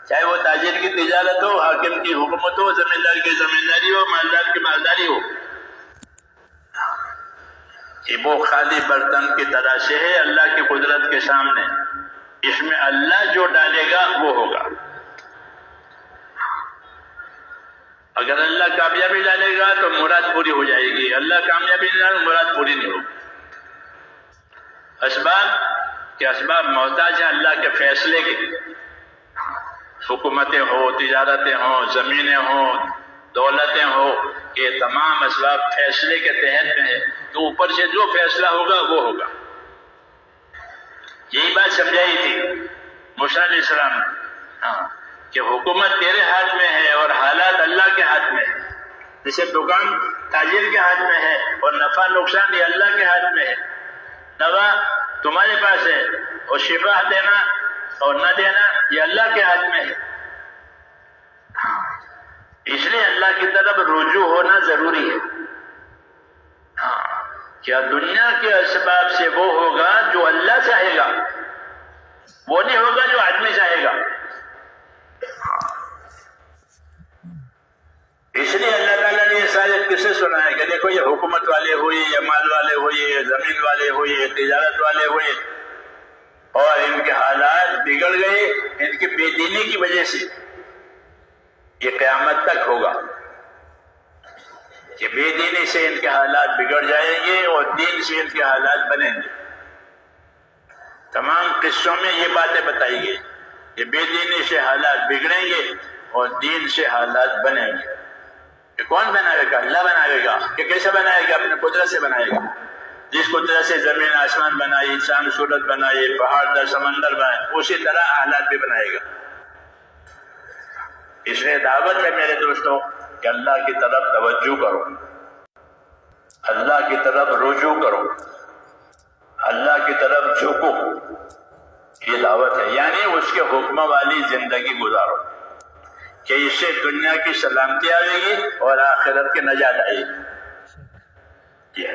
چاہے وہ تاجر کی تجارت ہو، حاکم کی حکومت ہو، زمیندار کی زمینداری ہو، مالدار کی مالداری ہو، کہ وہ خالی برتن کی طرح سے ہے اللہ کی قدرت کے سامنے۔ اس میں اللہ جو ڈالے گا وہ ہوگا۔ اگر اللہ کامیابی ڈالے گا تو مراد پوری ہو جائے گی، اللہ کامیابی نہیں ڈالے مراد پوری نہیں ہوگی۔ اسباب محتاج ہیں اللہ کے فیصلے کے، حکومتیں ہو، تجارتیں ہوں، زمینیں ہوں، دولتیں ہو، یہ تمام اسباب فیصلے کے تحت میں ہے، تو اوپر سے جو فیصلہ ہوگا وہ ہوگا۔ یہی بات سمجھائی تھی موسیٰ علیہ السلام نے، کہ حکومت تیرے ہاتھ میں ہے اور حالات اللہ کے ہاتھ میں ہے۔ جیسے دکان تاجر کے ہاتھ میں ہے اور نفع نقصان یہ اللہ کے ہاتھ میں ہے، نفع تمہارے پاس ہے اور شفا دینا اور نہ دینا یہ اللہ کے ہاتھ میں ہے۔ اس لیے اللہ کی طرف رجوع ہونا ضروری ہے۔ کیا دنیا کے اسباب سے وہ ہوگا جو اللہ چاہے گا، وہ نہیں ہوگا جو آدمی چاہے گا۔ اس لیے اللہ تعالیٰ نے یہ سارے قصے سنائے کہ دیکھو یہ حکومت والے ہوئے یا مال والے ہوئے یا زمین والے ہوئے تجارت والے ہوئے اور ان کے حالات بگڑ گئے ان کی بے دینی کی وجہ سے، یہ قیامت تک ہوگا کہ بے دینی سے ان کے حالات بگڑ جائیں گے اور دین سے ان کے حالات بنیں گے۔ تمام قصوں میں یہ باتیں بتائی گئی کہ بے دینی سے حالات بگڑیں گے اور دین سے حالات بنیں گے۔ کہ کون بنائے گا؟ اللہ بنائے گا۔ کہ کیسے بنائے گا؟ اپنے قدرت سے بنائے گا۔ جس قدرت سے زمین آسمان بنائی، انسان صورت بنائی، پہاڑ در سمندر بنائے، اسی طرح حالات بھی بنائے گا۔ اس لیے دعوت ہے میرے دوستوں کہ اللہ کی طرف توجہ کرو، اللہ کی طرف رجوع کرو، اللہ کی طرف جھکو، یہ دعوت ہے۔ یعنی اس کے حکم والی زندگی گزارو کہ اس سے دنیا کی سلامتی آئے گی اور آخرت کی نجات آئے گی۔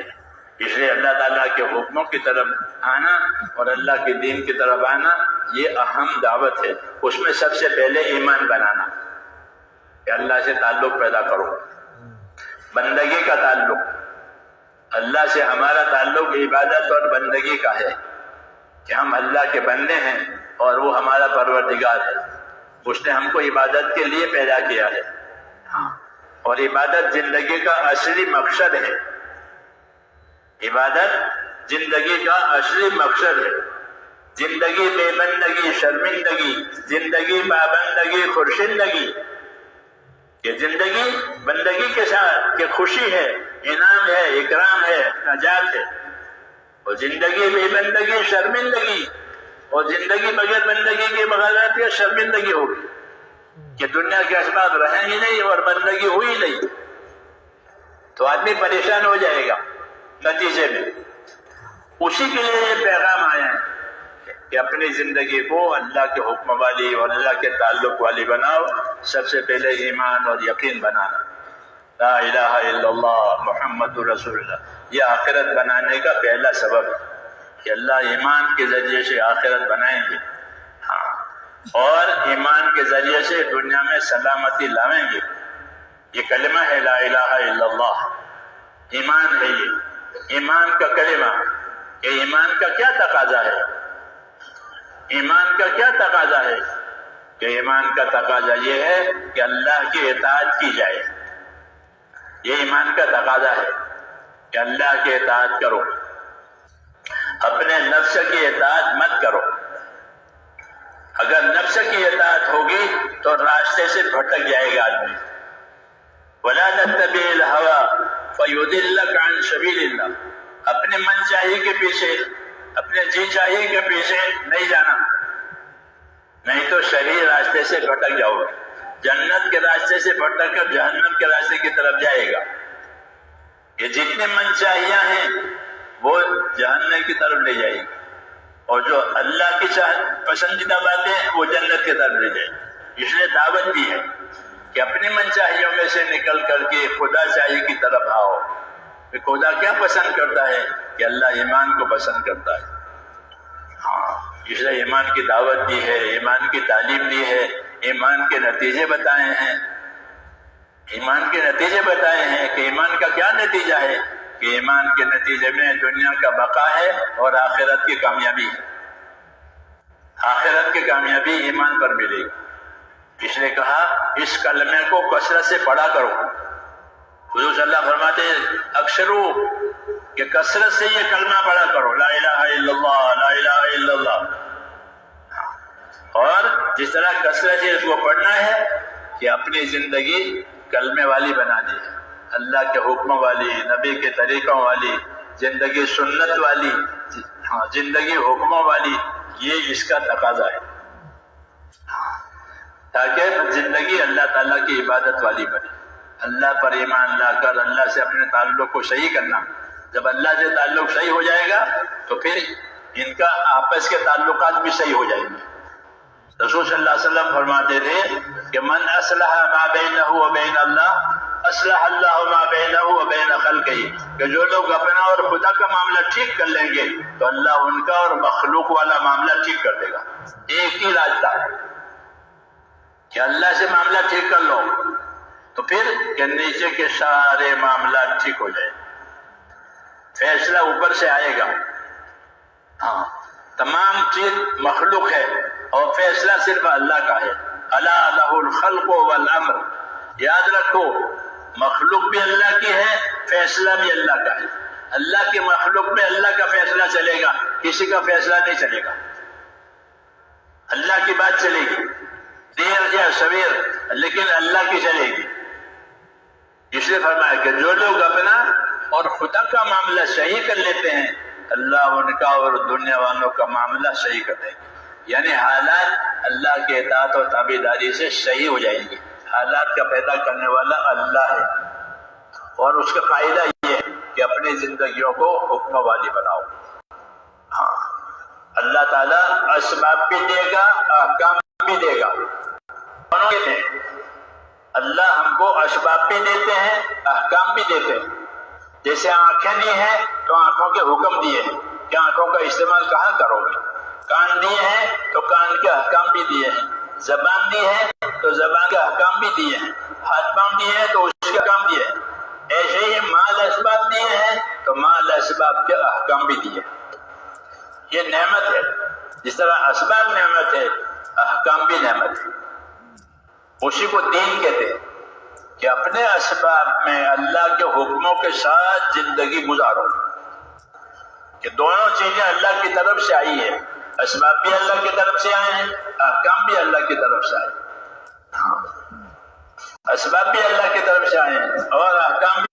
اس لیے اللہ تعالیٰ کے حکموں کی طرف آنا اور اللہ کے دین کی طرف آنا یہ اہم دعوت ہے۔ اس میں سب سے پہلے ایمان بنانا کہ اللہ سے تعلق پیدا کرو، بندگی کا تعلق، اللہ سے ہمارا تعلق عبادت اور بندگی کا ہے کہ ہم اللہ کے بندے ہیں اور وہ ہمارا پروردگار ہے، اس نے ہم کو عبادت کے لیے پیدا کیا ہے، اور عبادت زندگی کا اصلی مقصد ہے۔ عبادت زندگی کا اصلی مقصد ہے۔ زندگی بے بندگی شرمندگی، زندگی پابندگی خورشندگی، کہ زندگی بندگی کے ساتھ کہ خوشی ہے، انعام ہے، اکرام ہے، نجات ہے، اور زندگی بے بندگی شرمندگی، اور زندگی بغیر بندگی کے بغاوت یا شرمندگی ہوگی کہ دنیا کے اسباب رہیں ہی نہیں اور بندگی ہوئی نہیں، تو آدمی پریشان ہو جائے گا نتیجے میں۔ اسی کے لیے یہ پیغام آیا ہے کہ اپنی زندگی کو اللہ کے حکم والی اور اللہ کے تعلق والی بناؤ۔ سب سے پہلے ایمان اور یقین بنانا، لا الہ الا اللہ محمد رسول اللہ، یہ آخرت بنانے کا پہلا سبب ہے کہ اللہ ایمان کے ذریعے سے آخرت بنائیں گے، اور ایمان کے ذریعے سے دنیا میں سلامتی لاویں گے۔ یہ کلمہ ہے لا الہ الا اللہ، ایمان ہے یہ، ایمان کا کلمہ۔ کہ ایمان کا کیا تقاضا ہے؟ ایمان کا کیا تقاضا ہے؟ کہ ایمان کا تقاضا یہ ہے کہ اللہ کی اطاعت کی جائے، یہ ایمان کا تقاضا ہے کہ اللہ کی اطاعت کرو، اپنے نفس کی اطاعت مت کرو۔ اگر نفس کی اطاعت ہوگی تو راستے سے بھٹک جائے گا آدمی۔ وَلَا تَتَّبِعِ الْهَوَىٰ فَيُضِلَّكَ عَن سَبِيلِ اللَّهِ، اپنے من چاہیے کے پیچھے، اپنے جی چاہیے کے پیچھے نہیں جانا، نہیں تو صحیح راستے سے بھٹک جاؤ گے، جنت کے راستے سے بھٹک کر جہنم کے راستے کی طرف جائے گا۔ یہ جتنے من چاہیاں ہیں وہ جہنم کی طرف لے جائے گی، اور جو اللہ کی پسندیدہ باتیں وہ جنت کی طرف لے جائے گی۔ اس لیے دعوت دی ہے کہ اپنی من چاہیوں میں سے نکل کر کے خدا چاہیے کی طرف آؤ۔ کہ خدا کیا پسند کرتا ہے؟ کہ اللہ ایمان کو پسند کرتا ہے۔ اس لیے ایمان کی دعوت دی ہے، ایمان کی تعلیم دی ہے، ایمان کے نتیجے بتائے ہیں، ایمان کے نتیجے بتائے ہیں کہ ایمان کا کیا نتیجہ ہے؟ کہ ایمان کے نتیجے میں دنیا کا بقا ہے اور آخرت کی کامیابی ہے، آخرت کی کامیابی ایمان پر ملے گی۔ اس نے کہا اس کلمے کو کثرت سے پڑھا کرو۔ حضور صلی اللہ علیہ وسلم فرماتے ہیں اکثرو، کہ کثرت سے یہ کلمہ پڑھا کرو، لا الہ الا اللہ، لا الہ الا اللہ۔ اور جس طرح کثرت سے اس کو پڑھنا ہے کہ اپنی زندگی کلمے والی بنا دی، اللہ کے حکموں والی، نبی کے طریقوں والی، زندگی سنت والی، زندگی حکموں والی، یہ اس کا تقاضا ہے، تاکہ زندگی اللہ تعالیٰ کی عبادت والی بنے۔ اللہ پر ایمان لا کر اللہ سے اپنے تعلق کو صحیح کرنا۔ جب اللہ سے تعلق صحیح ہو جائے گا تو پھر ان کا آپس کے تعلقات بھی صحیح ہو جائیں گے۔ رسول صلی اللہ علیہ وسلم فرماتے تھے کہ من اصلح ما بینہ و بین اللہ اصلح اللہ ما بینہ و بین خلقہ، کہ جو لوگ اپنا اور خدا کا معاملہ ٹھیک کر لیں گے تو اللہ ان کا اور مخلوق والا معاملہ ٹھیک کر دے گا۔ ایک ہی راستہ ہے کہ اللہ سے معاملہ ٹھیک کر لو تو پھر کہ نیچے کے سارے معاملات ٹھیک ہو جائے، فیصلہ اوپر سے آئے گا۔ تمام چیز مخلوق ہے اور فیصلہ صرف اللہ کا ہے۔ الا لہ الخلق والامر، یاد رکھو مخلوق بھی اللہ کی ہے، فیصلہ بھی اللہ کا ہے۔ اللہ کے مخلوق میں اللہ کا فیصلہ چلے گا، کسی کا فیصلہ نہیں چلے گا، اللہ کی بات چلے گی، دیر یا سویر لیکن اللہ کی چلے گی۔ اس لیے فرمایا کہ جو لوگ اپنا اور خدا کا معاملہ صحیح کر لیتے ہیں اللہ ان کا اور دنیا والوں کا معاملہ صحیح کر دے گا، یعنی حالات اللہ کے اطاعت اور تابعداری سے صحیح ہو جائیں گے۔ حالات کا پیدا کرنے والا اللہ ہے، اور اس کا قاعدہ یہ ہے کہ اپنی زندگیوں کو حکم والی بناؤ۔ اللہ تعالیٰ اسباب بھی دے گا، احکام بھی دے گا، دونوں دیتے ہیں۔ اللہ ہم کو اسباب بھی دیتے ہیں، احکام بھی دیتے ہیں۔ جیسے آنکھیں دی ہیں تو آنکھوں کے حکم دیے ہیں کہ آنکھوں کا استعمال کہاں کرو گے، کان دیے ہیں تو کان کے احکام بھی دیے ہیں، زبان دی ہے تو زبان کے احکام بھی دیے ہیں، ہاتھ پاؤں دیے ہیں تو اس کے احکام دیے ہیں۔ ایسے ہی مال اسباب دیے ہیں تو مال اسباب کے احکام بھی دیے ہیں۔ یہ نعمت ہے، جس طرح اسباب نعمت ہے احکام بھی نعمت ہے۔ اسی کو دین کہتے ہیں کہ اپنے اسباب میں اللہ کے حکموں کے ساتھ زندگی گزارو، کہ دونوں چیزیں اللہ کی طرف سے آئی ہے، اسباب بھی اللہ کی طرف سے آئے ہیں، احکام بھی اللہ کی طرف سے آئے، اسباب بھی اللہ کی طرف سے آئے ہیں اور احکام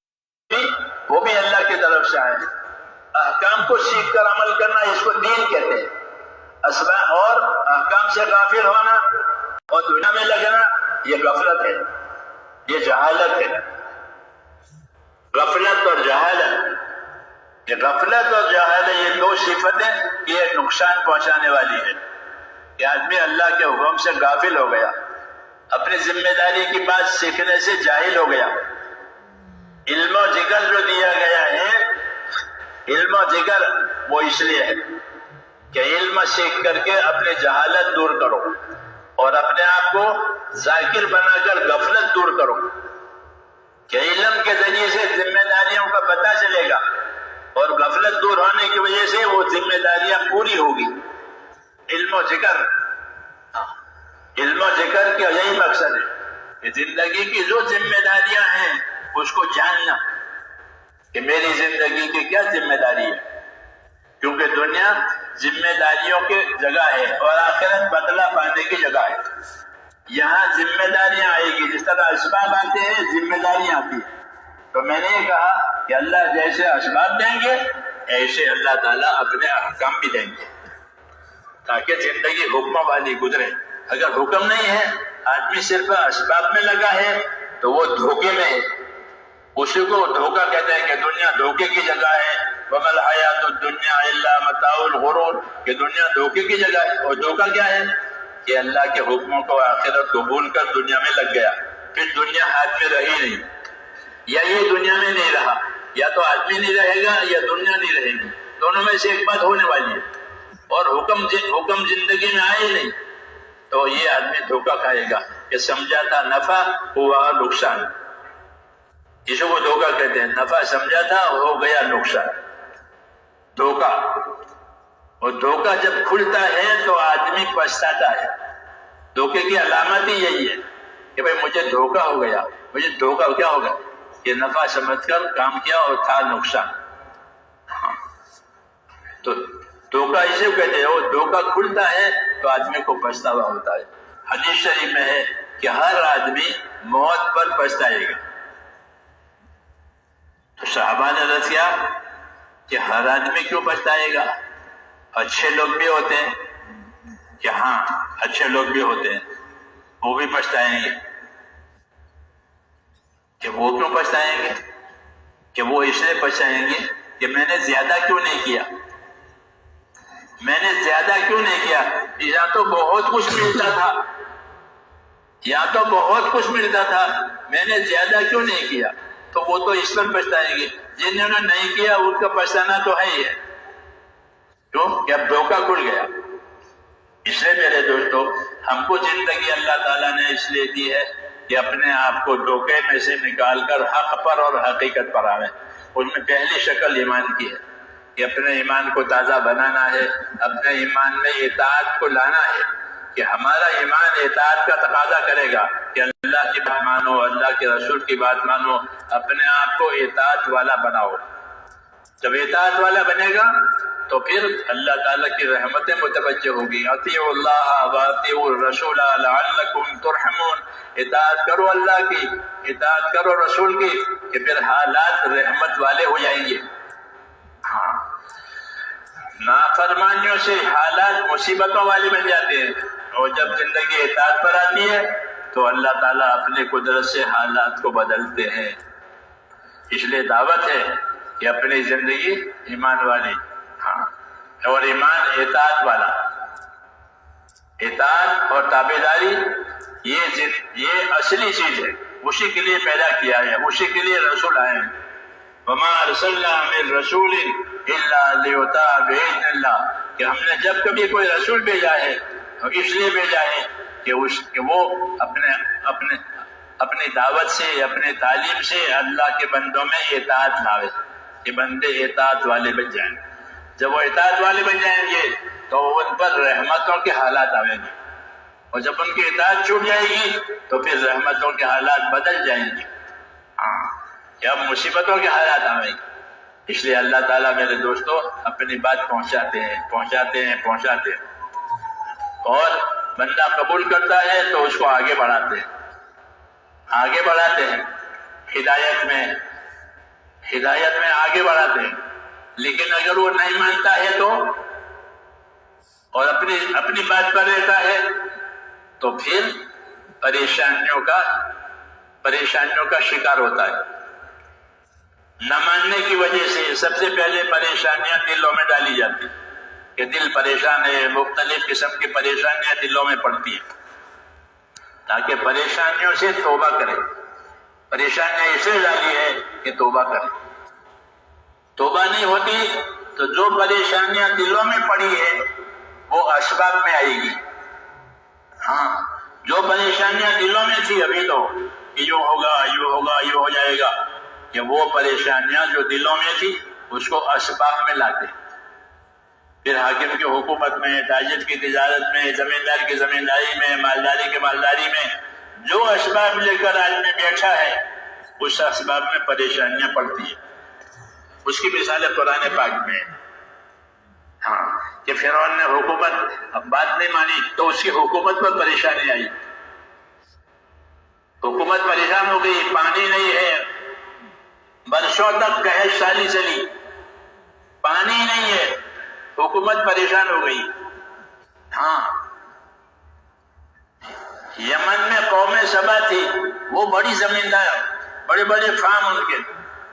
بھی وہ بھی اللہ کی طرف سے آئے ہیں۔ احکام کو سیکھ کر عمل کرنا اس کو دین کہتے ہیں۔ اسباب اور احکام سے غافل ہونا اور دنیا میں لگنا یہ غفلت ہے، یہ جہالت ہے۔ غفلت اور جہالت، یہ غفلت اور جہالت یہ دو صفتیں کہ یہ نقصان پہنچانے والی ہے، کہ آدمی اللہ کے حکم سے غافل ہو گیا، اپنی ذمہ داری کی بات سیکھنے سے جاہل ہو گیا، علم و ذکر جو دیا گیا ہے، علم و ذکر وہ اس لیے ہے کہ علم سیکھ کر کے اپنی جہالت دور کرو اور اپنے آپ کو ذاکر بنا کر غفلت دور کرو، کہ علم کے ذریعے سے ذمہ داریوں کا پتہ چلے گا اور غفلت دور ہونے کی وجہ سے وہ ذمہ داریاں پوری ہوگی۔ علم و ذکر، علم و ذکر کا یہی مقصد ہے کہ زندگی کی جو ذمہ داریاں ہیں اس کو جاننا کہ میری زندگی کی کیا ذمہ داری ہے، کیونکہ دنیا ذمہ داریوں کی جگہ ہے اور آخرت بدلہ پانے کی جگہ ہے۔ یہاں ذمہ داریاں آئے گی، جس طرح اسباب آتے ہیں ذمہ داریاں آتی ہیں۔ تو میں نے یہ کہا کہ اللہ جیسے اسباب دیں گے ایسے اللہ تعالیٰ اپنے احکام بھی دیں گے، تاکہ زندگی حکموں والی گزرے۔ اگر حکم نہیں ہے، آدمی صرف اسباب میں لگا ہے تو وہ دھوکے میں ہے، اسی کو دھوکہ کہتے ہیں کہ دنیا دھوکے کی جگہ ہے۔ وَمَا الْحَيَاةُ الدُّنْيَا إِلَّا مَتَاعُ الْغُرُورِ، کہ دنیا دھوکے کی جگہ ہے۔ اور دھوکہ کیا ہے؟ کہ اللہ کے حکموں کو آخرت کو بھول کر دنیا میں لگ گیا، پھر دنیا ہاتھ میں رہی نہیں، یا یہ دنیا میں نہیں رہا، یا تو آدمی نہیں رہے گا یا دنیا نہیں رہے گی، دونوں میں سے ایک بات ہونے والی ہے۔ اور حکم زندگی میں آئے نہیں تو یہ آدمی دھوکہ کھائے گا کہ سمجھا تھا نفع ہوا نقصان، جسے وہ دھوکہ کہتے ہیں۔ نفع سمجھا تھا ہو گیا نقصان، دھوکہ۔ اور دھوکہ جب کھلتا ہے تو آدمی پچھتاتا ہے۔ دھوکے کی علامت ہی یہی ہے کہ بھئی مجھے دھوکہ ہو گیا، مجھے دھوکہ کیا ہوگا کہ نفع سمجھ کر کام کیا اور تھا نقصان۔ تو دھوکہ اسے کہتے ہیں، وہ دھوکہ کھلتا ہے تو آدمی کو پچھتاوا ہوتا ہے۔ حدیث شریف میں ہے کہ ہر آدمی موت پر پچھتائے گا۔ تو صحابہ نے عرض کیا کہ ہر آدمی کیوں پچھتائے گا؟ اچھے لوگ بھی ہوتے ہیں کہ ہاں اچھے لوگ بھی ہوتے ہیں، وہ بھی پچھتائیں گے۔ کہ وہ کیوں پچھتائیں گے؟ کہ وہ اس لیے پچھتائیں گے کہ میں نے زیادہ کیوں نہیں کیا، میں نے زیادہ کیوں نہیں کیا۔ یا تو بہت کچھ ملتا تھا، یا تو بہت کچھ ملتا تھا، میں نے زیادہ کیوں نہیں کیا۔ تو وہ تو اس پر پچھتائیں گے۔ جنہوں نے نہیں کیا ان کا پچھتانا تو ہے ہی ہے، کیوں کہ اب دھوکہ کھل گیا۔ اس لیے میرے دوستو، ہم کو زندگی اللہ تعالیٰ نے اس لیے دی ہے کہ اپنے آپ کو دھوکے میں سے نکال کر حق پر اور حقیقت پر آویں۔ ان میں پہلی شکل ایمان کی ہے کہ اپنے ایمان کو تازہ بنانا ہے، اپنے ایمان میں اطاعت کو لانا ہے، کہ ہمارا ایمان اطاعت کا تقاضا کرے گا کہ اللہ کی بات مانو، اللہ کے رسول کی بات مانو، اپنے آپ کو اطاعت والا بناؤ۔ جب اطاعت والا بنے گا تو پھر اللہ تعالیٰ کی رحمتیں متوجہ ہوگی۔ اطیعوا اللہ واطیعوا الرسول لعلکم ترحمون، اطاعت کرو اللہ کی، اطاعت کرو رسول کی، کہ پھر حالات رحمت والے ہو جائیں گے۔ ہاں، نافرمانیوں سے حالات مصیبتوں والے بن جاتے ہیں، اور جب زندگی اطاعت پر آتی ہے تو اللہ تعالیٰ اپنے قدرت سے حالات کو بدلتے ہیں۔ اس لیے دعوت ہے کہ اپنی زندگی ایمان والی، ہاں، اور ایمان اطاعت والا۔ اطاعت اور تابعداری یہ اصلی چیز ہے، اسی کے لیے پیدا کیا ہے، اسی کے لیے رسول آئے ہیں۔ وَمَا أَرْسَلْنَا مِن رَّسُولٍ إِلَّا لِيُطَاعَ بِإِذْنِ اللَّهِ، کہ ہم نے جب کبھی کوئی رسول بھیجا ہے تو اس لیے بھیجا ہے کہ وہ اپنی دعوت سے، اپنی تعلیم سے اللہ کے بندوں میں اطاعت لاوے، کہ بندے اطاعت والے بن جائیں۔ جب وہ اطاعت والے بن جائیں گے تو ان پر رحمتوں کے حالات آئیں گے، اور جب ان کی اطاعت چھوٹ جائے گی تو پھر رحمتوں کے حالات بدل جائیں گے، ہاں، کہ اب مصیبتوں کے حالات آئیں گے۔ اس لیے اللہ تعالیٰ میرے دوستو اپنی بات پہنچاتے ہیں، اور بندہ قبول کرتا ہے تو اس کو آگے بڑھاتے ہیں، ہدایت میں آگے بڑھاتے ہیں۔ لیکن اگر وہ نہیں مانتا ہے تو، اور اپنی بات پر رہتا ہے تو پھر پریشانیوں کا شکار ہوتا ہے۔ نہ ماننے کی وجہ سے سب سے پہلے پریشانیاں دلوں میں ڈالی جاتی ہیں کہ دل پریشان ہے، مختلف قسم کی پریشانیاں دلوں میں پڑتی ہیں، تاکہ پریشانیوں سے توبہ کرے۔ پریشانیاں اس لیے ڈالی ہے کہ توبہ کریں. توبہ نہیں ہوتی تو جو پریشانیاں دلوں میں پڑی ہے وہ اسباب میں آئے گی. ہاں جو پریشانیاں دلوں میں تھی ابھی تو کہ یوں ہوگا یوں ہوگا یوں ہو جائے گا، کہ وہ پریشانیاں جو دلوں میں تھی اس کو اسباب میں لاتے. پھر حاکم کی حکومت میں، تاجر کی تجارت میں، زمیندار کی زمینداری میں، مالداری کی مالداری میں جو اسباب لے کر آدمی بیٹھا ہے اس اسباب میں پریشانیاں پڑتی ہیں. اس کی مثال قرآن پاک میں. ہاں کہ فرعون نے حکومت اب بات نہیں مانی تو اس کی حکومت پر پریشانی آئی. حکومت پریشان ہو گئی، پانی نہیں ہے، برسوں تک قحط سالی چلی، پانی نہیں ہے، حکومت پریشان ہو گئی. ہاں یمن میں قوم سبا تھی، وہ بڑی زمیندار، بڑے بڑے فارم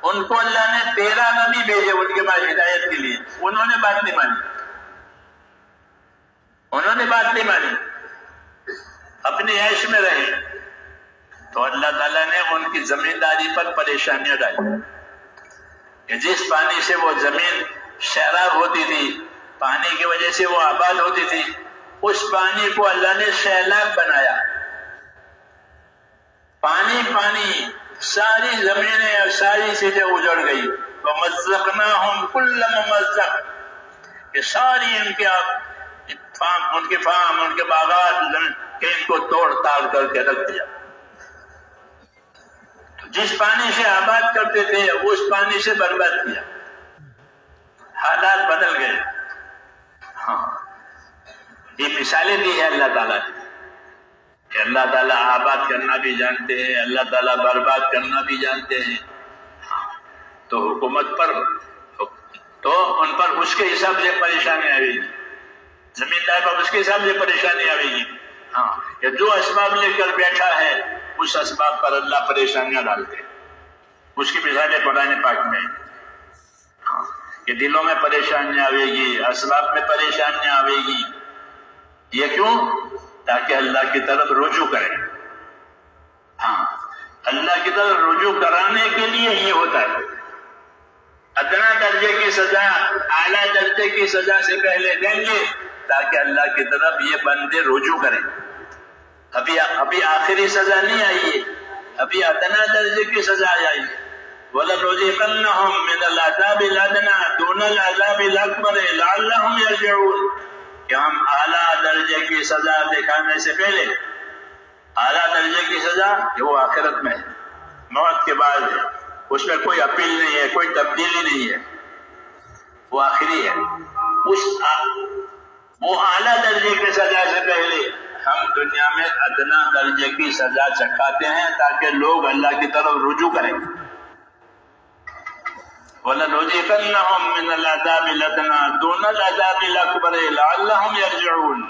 ان کو اللہ نے 13 نبی بھیجے ان کے پاس ہدایت کے لیے. انہوں نے بات نہیں مانی، اپنے عیش میں رہے. تو اللہ تعالیٰ نے ان کی زمینداری پر پریشانیاں ڈالی کہ جس پانی سے وہ زمین سیراب ہوتی تھی، پانی کی وجہ سے وہ آباد ہوتی تھی، اس پانی کو اللہ نے سیلاب بنایا. پانی ساری زمینیں اور ساری چیزیں اجڑ گئی. وَمَزَّقْنَاهُمْ كُلَّ مُمَزَّقٍ، کہ ساری ان کے فارم ان کے باغات کہ ان کو توڑ تاڑ کر کے رکھ دیا. جس پانی سے آباد کرتے تھے اس پانی سے برباد کیا. حالات بدل گئے. ہاں یہ مثالیں دی ہے اللہ تعالیٰ نے کہ اللہ تعالیٰ آباد کرنا بھی جانتے ہیں، اللہ تعالیٰ برباد کرنا بھی جانتے ہیں. تو حکومت پر تو ان پر اس کے حساب سے پریشانی آئے گی، زمیندار پر اس کے حساب سے پریشانی آئے گی. ہاں کہ جو اسباب لے کر بیٹھا ہے اس اسباب پر اللہ پریشانیاں ڈالتے ہیں. اس کی مثال ہے قرآن پاک میں. ہاں کہ دلوں میں پریشانیاں آئے گی، اسباب میں پریشانیاں آئے گی. یہ کیوں؟ تاکہ اللہ کی طرف رجوع کریں. ہاں اللہ کی طرف رجوع کرانے کے لیے یہ ہوتا ہے. ادنا درجے کی سزا اعلیٰ درجے کی سزا سے پہلے دیں گے تاکہ اللہ کی طرف یہ بندے رجوع کریں. ابھی آخری سزا نہیں آئی ہے، ابھی ادنا درجے کی سزا آئی ہے. وَلَنُذِيقَنَّهُم مِّنَ الْعَذَابِ الْأَدْنَىٰ دُونَ الْعَذَابِ الْأَكْبَرِ لَعَلَّهُمْ يَرْجِعُونَ، کہ ہم اعلیٰ درجے کی سزا دکھانے سے پہلے، اعلیٰ درجے کی سزا کہ وہ آخرت میں ہے، موت کے بعد ہے، اس میں کوئی اپیل نہیں ہے، کوئی تبدیلی نہیں ہے، وہ آخری ہے. وہ اعلیٰ درجے کی سزا سے پہلے ہم دنیا میں ادنا درجے کی سزا چکھاتے ہیں تاکہ لوگ اللہ کی طرف رجوع کریں. وَلَنُذِيقَنَّهُم مِّنَ الْعَذَابِ الْأَدْنَىٰ دُونَ الْعَذَابِ الْأَكْبَرِ لَعَلَّهُمْ يَرْجِعُونَ.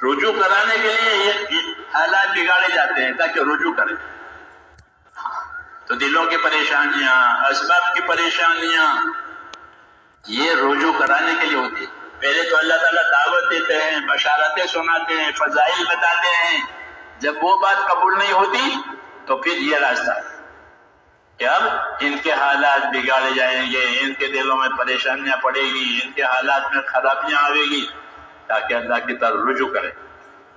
رجوع کرانے کے لیے یہ حالات بگاڑے جاتے ہیں تاکہ رجوع کریں. تو دلوں کی پریشانیاں، اسباب کی پریشانیاں یہ رجوع کرانے کے لیے ہوتی ہے. پہلے تو اللہ تعالیٰ دعوت دیتے ہیں، بشارتیں سناتے ہیں، فضائل بتاتے ہیں. جب وہ بات قبول نہیں ہوتی تو پھر یہ راستہ ہے کہ اب ان کے حالات بگاڑے جائیں گے، ان کے دلوں میں پریشانیاں پڑے گی، ان کے حالات میں خرابیاں آئے گی تاکہ اللہ کی طرف رجوع کریں.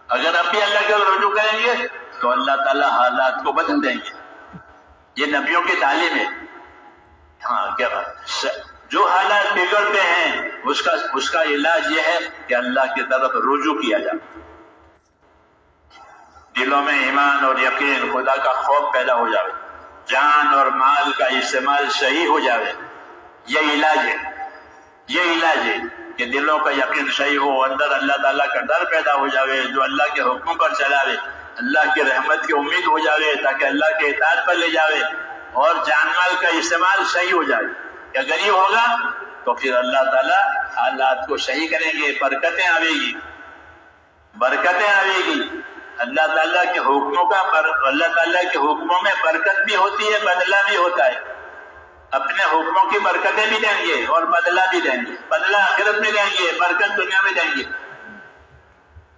اگر اب بھی اللہ کی طرف رجوع کریں گے تو اللہ تعالیٰ حالات کو بدل دیں گے. یہ نبیوں کی تعلیم ہے. ہاں کیا بات، جو حالات بگڑتے ہیں اس کا علاج یہ ہے کہ اللہ کی طرف رجوع کیا جائے. دلوں میں ایمان اور یقین، خدا کا خوف پیدا ہو جائے، جان اور مال کا استعمال صحیح ہو جائے. یہ علاج ہے کہ دلوں کا یقین صحیح ہو، اندر اللہ تعالیٰ کا ڈر پیدا ہو جائے، جو اللہ کے حکموں پر چلاوے، اللہ کی رحمت کی امید ہو جائے تاکہ اللہ کے اطاعت پر لے جاوے، اور جان مال کا استعمال صحیح ہو جائے. کہ اگر یہ ہوگا تو پھر اللہ تعالیٰ حالات کو صحیح کریں گے، برکتیں آئے گی. اللہ تعالیٰ کے حکموں میں برکت بھی ہوتی ہے، بدلہ بھی ہوتا ہے. اپنے حکموں کی برکتیں بھی دیں گے اور بدلہ بھی دیں گے. بدلہ آخرت میں دیں گے، برکت دنیا میں دیں گے.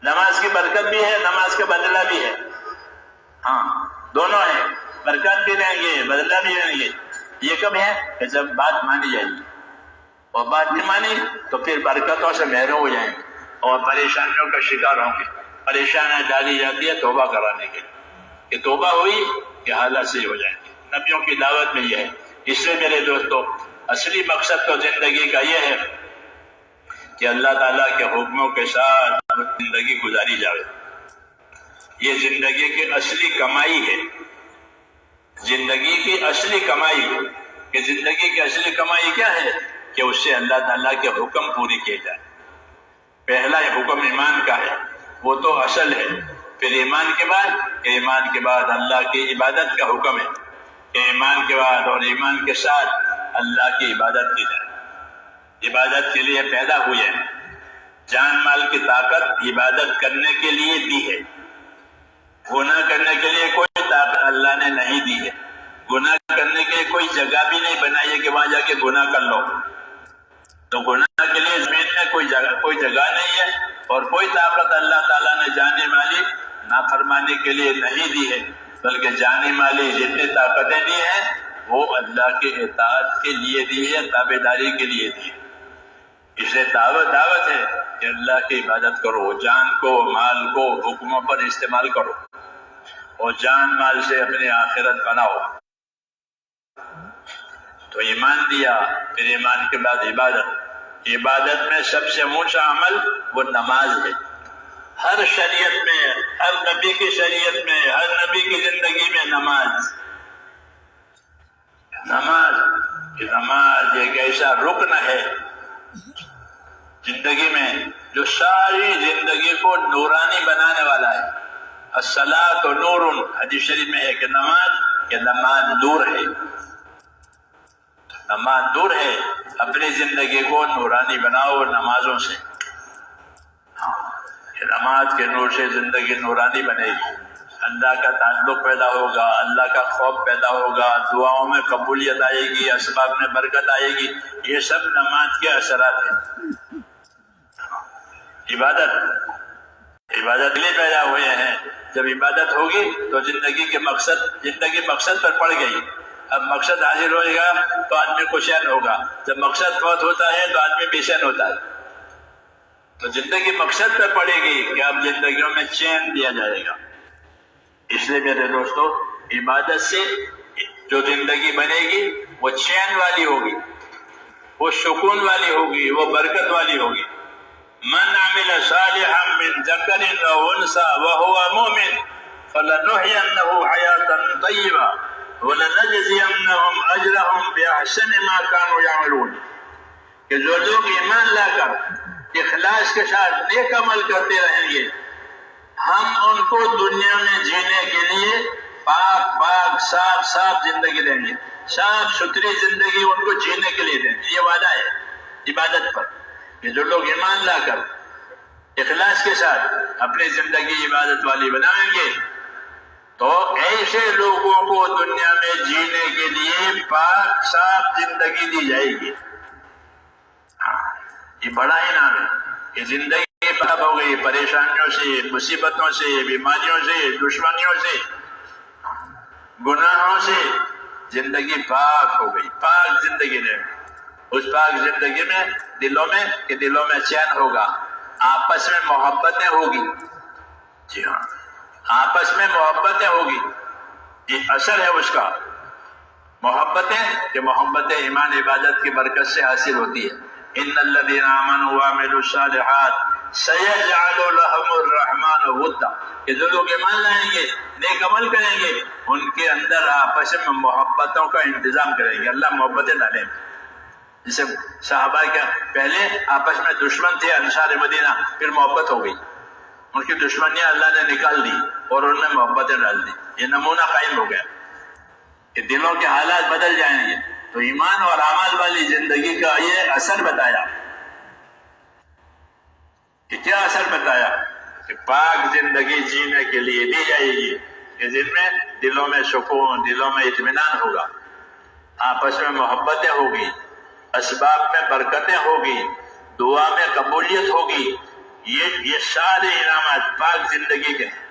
نماز کی برکت بھی ہے، نماز کا بدلہ بھی ہے. ہاں دونوں ہیں، برکت بھی لیں گے، بدلہ بھی لیں گے۔ یہ کب ہے کہ جب بات مانی جائے گی، اور بات نہیں مانی تو پھر برکتوں سے محروم ہو جائیں گے اور پریشانیوں کا شکار ہوں گے۔ پریشانیاں ڈالی جاتی ہے توبہ کرانے کے لیے، کہ توبہ ہوئی کہ حالات صحیح ہو جائیں گے۔ نبیوں کی دعوت میں یہ ہے۔ اس سے میرے دوستو اصلی مقصد تو زندگی کا یہ ہے کہ اللہ تعالیٰ کے حکموں کے ساتھ زندگی گزاری جائے۔ یہ زندگی کی اصلی کمائی ہے، زندگی کی اصلی کمائی، کہ زندگی کی اصلی کمائی کیا ہے کہ اس سے اللہ تعالیٰ کے حکم پوری کیے جائے۔ پہلا حکم ایمان کا ہے، وہ تو اصل ہے۔ پھر ایمان کے بعد اللہ کی عبادت کا حکم ہے کہ ایمان کے بعد اور ایمان کے ساتھ اللہ کی عبادت کی جائے۔ عبادت کے لیے پیدا ہوئے ہیں، جان مال کی طاقت عبادت کرنے کے لیے دی ہے، گناہ کرنے کے لیے کوئی طاقت اللہ نے نہیں دی ہے۔ گناہ کرنے کے لیے کوئی جگہ بھی نہیں بنائی ہے کہ وہاں جا کے گناہ کر لو، تو گناہ کے لیے زمین میں کوئی جگہ نہیں ہے، اور کوئی طاقت اللہ تعالیٰ نے جانے مالی نافرمانی کے لیے نہیں دی ہے، بلکہ جانے مالی جتنی طاقتیں دی ہیں وہ اللہ کے اطاعت کے لیے دی ہے، تابعداری کے لیے دی ہے۔ اسے دعوت ہے کہ اللہ کی عبادت کرو، جان کو مال کو حکموں پر استعمال کرو، اور جان مال سے اپنی آخرت بناؤ۔ تو ایمان دیا، پھر ایمان کے بعد عبادت میں سب سے اونچا عمل وہ نماز ہے۔ ہر شریعت میں، ہر نبی کی شریعت میں، ہر نبی کی زندگی میں نماز ایک ایسا رکن ہے زندگی میں جو ساری زندگی کو نورانی بنانے والا ہے۔ الصلاۃ نور، حدیث شریف میں ہے کہ نماز نور ہے، نماز نور ہے۔ اپنی زندگی کو نورانی بناؤ نمازوں سے، نماز کے نور سے زندگی نورانی بنے گی، اللہ کا تعلق پیدا ہوگا، اللہ کا خوف پیدا ہوگا، دعاؤں میں قبولیت آئے گی، اسباب میں برکت آئے گی۔ یہ سب نماز کے اثرات ہیں۔ عبادت لیے پیدا ہوئے ہیں۔ جب عبادت ہوگی تو زندگی مقصد پر پڑ گئی۔ اب مقصد حاصل ہوئے گا تو آدمی کو چین ہوگا، جب مقصد بہت ہوتا ہے تو آدمی بے چین ہوتا ہے۔ تو زندگی مقصد پر پڑے گی کہ اب زندگیوں میں چین دیا جائے گا۔ اس لیے میرے دوستو عبادت سے جو زندگی بنے گی وہ چین والی ہوگی، وہ سکون والی ہوگی، وہ برکت والی ہوگی۔ من عمل صالحا من ذکر او انثى وهو مؤمن فلنحيينه حياة طيبة وَلَنَجْزِيَنَّهُمْ أَجْرَهُمْ بِأَحْسَنِ مَا كَانُوا يَعْمَلُونَ، کہ جو لوگ ایمان لا کر اخلاص کے ساتھ نیک عمل کرتے رہیں گے، ہم ان کو دنیا میں جینے کے لیے پاک صاف زندگی دیں گے، صاف ستھری زندگی ان کو جینے کے لیے دیں گے۔ یہ وعدہ ہے عبادت پر کہ جو لوگ ایمان لا کر اخلاص کے ساتھ اپنی زندگی عبادت والی بنائیں گے تو ایسے لوگوں کو دنیا میں جینے کے لیے پاک صاف زندگی دی جائے گی۔ یہ بڑا انعام ہے کہ زندگی پاک ہو گئی، پریشانیوں سے، مصیبتوں سے، بیماریوں سے، دشمنیوں سے، گناہوں سے زندگی پاک ہو گئی، پاک زندگی نے۔ اس پاک زندگی میں دلوں میں چین ہوگا، آپس میں محبتیں ہوگی۔ جی ہاں، آپس میں محبتیں ہوگی، یہ اثر ہے اس کا۔ محبتیں ایمان عبادت کی برکت سے حاصل ہوتی ہے۔ ان الذين آمنوا وعملوا الصالحات سيجعل لهم الرحمن ودا، کہ جو لوگ ایمان لائیں گے، نیک عمل کریں گے، ان کے اندر آپس میں محبتوں کا انتظام کریں گے، اللہ محبتیں ڈالیں گے۔ جیسے صحابہ کیا پہلے آپس میں دشمن تھے انصار مدینہ، پھر محبت ہو گئی، ان کی دشمنیاں اللہ نے نکال دی اور ان میں محبتیں ڈال دی۔ یہ نمونہ قائم ہو گیا کہ دلوں کے حالات بدل جائیں گے۔ تو ایمان اور اعمال والی زندگی کا یہ اثر بتایا کہ کیا اثر بتایا کہ پاک زندگی جینے کے لیے دی جائے گی کہ جن میں دلوں میں سکون، دلوں میں اطمینان ہوگا، آپس میں محبتیں ہوگی، اسباب میں برکتیں ہوگی، دعا میں قبولیت ہوگی۔ یہ سارے انعامات پاک زندگی کے ہیں۔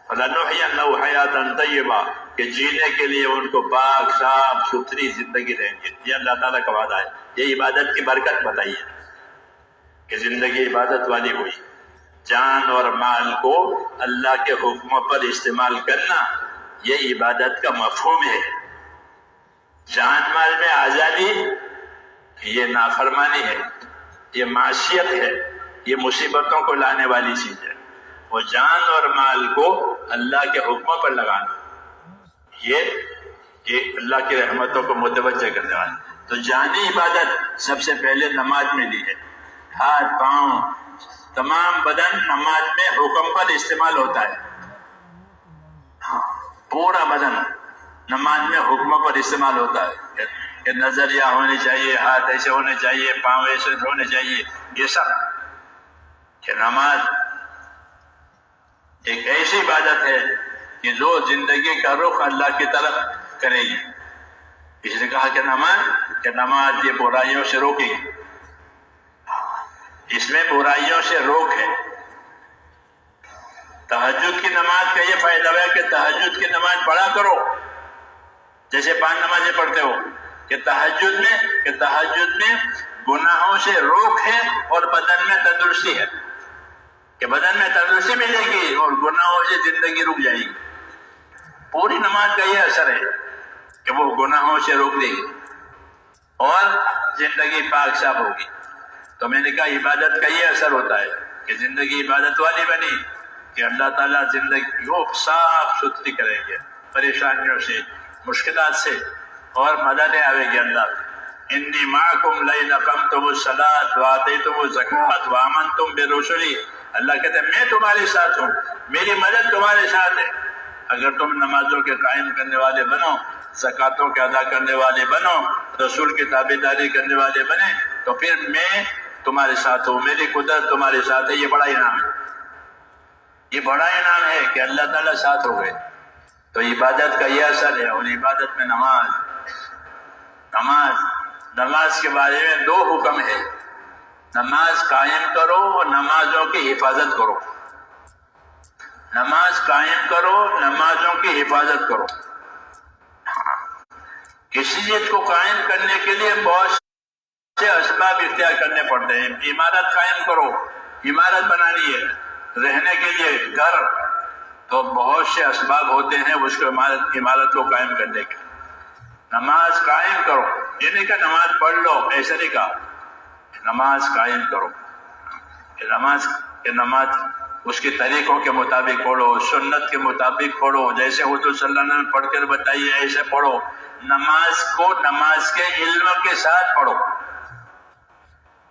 فَلَنُحْيِيَنَّهُ حَيَاةً طَيِّبَةً کہ جینے کے لیے ان کو پاک صاف ستھری زندگی دیں گے. یہ اللہ تعالیٰ کا وعدہ ہے. یہ عبادت کی برکت بتائیے کہ زندگی عبادت والی ہوئی. جان اور مال کو اللہ کے حکموں پر استعمال کرنا یہ عبادت کا مفہوم ہے. جان مال میں آزادی یہ نافرمانی ہے، یہ معصیت ہے، یہ مصیبتوں کو لانے والی چیز ہے. وہ جان اور مال کو اللہ کے حکموں پر لگانا یہ اللہ کی رحمتوں کو متوجہ کرنے والا. تو جانی عبادت سب سے پہلے نماز میں لی ہے. ہاتھ پاؤں تمام بدن نماز میں حکم پر استعمال ہوتا ہے. پورا بدن نماز میں حکموں پر استعمال ہوتا ہے کہ نظر یہ ہونی چاہیے، ہاتھ ایسے ہونے چاہیے، پاؤں ایسے ہونے چاہیے. یہ سب کہ نماز ایک ایسی عبادت ہے کہ جو زندگی کا رخ اللہ کی طرف کرے گی. اس نے کہا کہ نماز یہ برائیوں سے روکے گی. اس میں برائیوں سے روک ہے. تہجد کی نماز کا یہ فائدہ ہے کہ تہجد کی نماز پڑھا کرو جیسے 5 نمازیں پڑھتے ہو. کہ تہجد میں گناہوں سے روک ہے اور بدن میں تندرستی ہے. کہ بدن میں تندرستی ملے گی اور گناہوں سے زندگی رک جائے گی. پوری نماز کا یہ اثر ہے کہ وہ گناہوں سے روک دے گی اور زندگی پاک صاف ہوگی. تو میں نے کہا عبادت کا یہ اثر ہوتا ہے کہ زندگی عبادت والی بنی کہ اللہ تعالیٰ زندگی کو صاف ستھری کریں گے پریشانیوں سے، مشکلات سے، اور مددیں آئے گی اللہ. انی معکم لئن اقمتم الصلاۃ وآتیتم الزکوٰۃ وآمنتم برسلی. اللہ کہتے ہیں میں تمہارے ساتھ ہوں، میری مدد تمہارے ساتھ ہے. اگر تم نمازوں کے قائم کرنے والے بنو، زکاتوں کے ادا کرنے والے بنو، رسول کی تابعداری کرنے والے بنے تو پھر میں تمہارے ساتھ ہوں، میری قدرت تمہارے ساتھ ہے. یہ بڑا انعام ہے. یہ بڑا انعام ہے کہ اللہ تعالیٰ ساتھ ہو گئے. تو عبادت کا یہ اثر ہے. اور عبادت میں نماز کے بارے میں 2 حکم ہے. نماز قائم کرو اور نمازوں کی حفاظت کرو. نماز قائم کرو، نمازوں کی حفاظت کرو. کسی چیز کو قائم کرنے کے لیے بہت سے اسباب اختیار کرنے پڑتے ہیں. عمارت قائم کرو، عمارت بنانی ہے، رہنے کے لیے گھر، تو بہت سے اسباب ہوتے ہیں اس کو عمارت کو قائم کرنے کے. نماز قائم کرو، یہ نہیں کہ نماز پڑھ لو، ایسا نہیں کہا. نماز قائم کرو کہ نماز اس کے طریقوں کے مطابق پڑھو، سنت کے مطابق پڑھو، جیسے حضور صلی اللہ علیہ وسلم پڑھ کر بتائیے ایسے پڑھو. نماز کو نماز کے علم کے ساتھ پڑھو.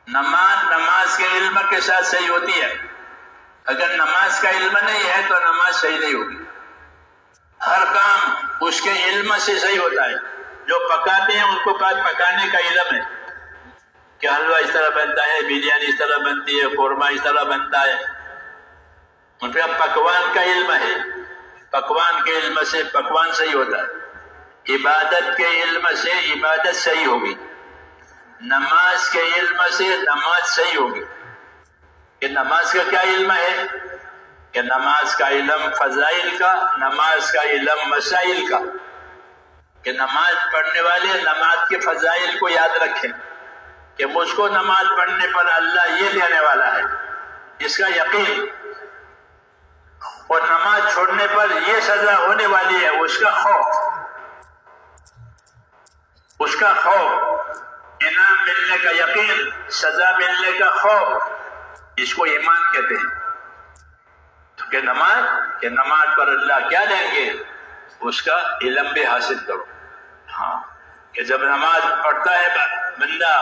نماز کے علم کے ساتھ صحیح ہوتی ہے. اگر نماز کا علم نہیں ہے تو نماز صحیح نہیں ہوگی. ہر کام اس کے علم سے صحیح ہوتا ہے. جو پکاتے ہیں ان کو پکانے کا علم ہے کہ حلوہ اس طرح بنتا ہے، بریانی اس طرح بنتی ہے، قورمہ اس طرح بنتا ہے. ان پہ پکوان کا علم ہے. پکوان کے علم سے پکوان صحیح ہوتا ہے. عبادت کے علم سے عبادت صحیح ہوگی. نماز کے علم سے نماز صحیح ہوگی. کہ نماز کا کیا علم ہے؟ کہ نماز کا علم فضائل کا، نماز کا علم مسائل کا. کہ نماز پڑھنے والے نماز کے فضائل کو یاد رکھیں کہ مجھ کو نماز پڑھنے پر اللہ یہ دینے والا ہے، اس کا یقین. اور نماز چھوڑنے پر یہ سزا ہونے والی ہے، اس کا خوف. اس کا خوف، انعام ملنے کا یقین، سزا ملنے کا خوف، اس کو ایمان کہتے ہیں. کہ نماز پر اللہ کیا دیں گے اس کا علم بھی حاصل کرو. کہ جب نماز پڑھتا ہے بندہ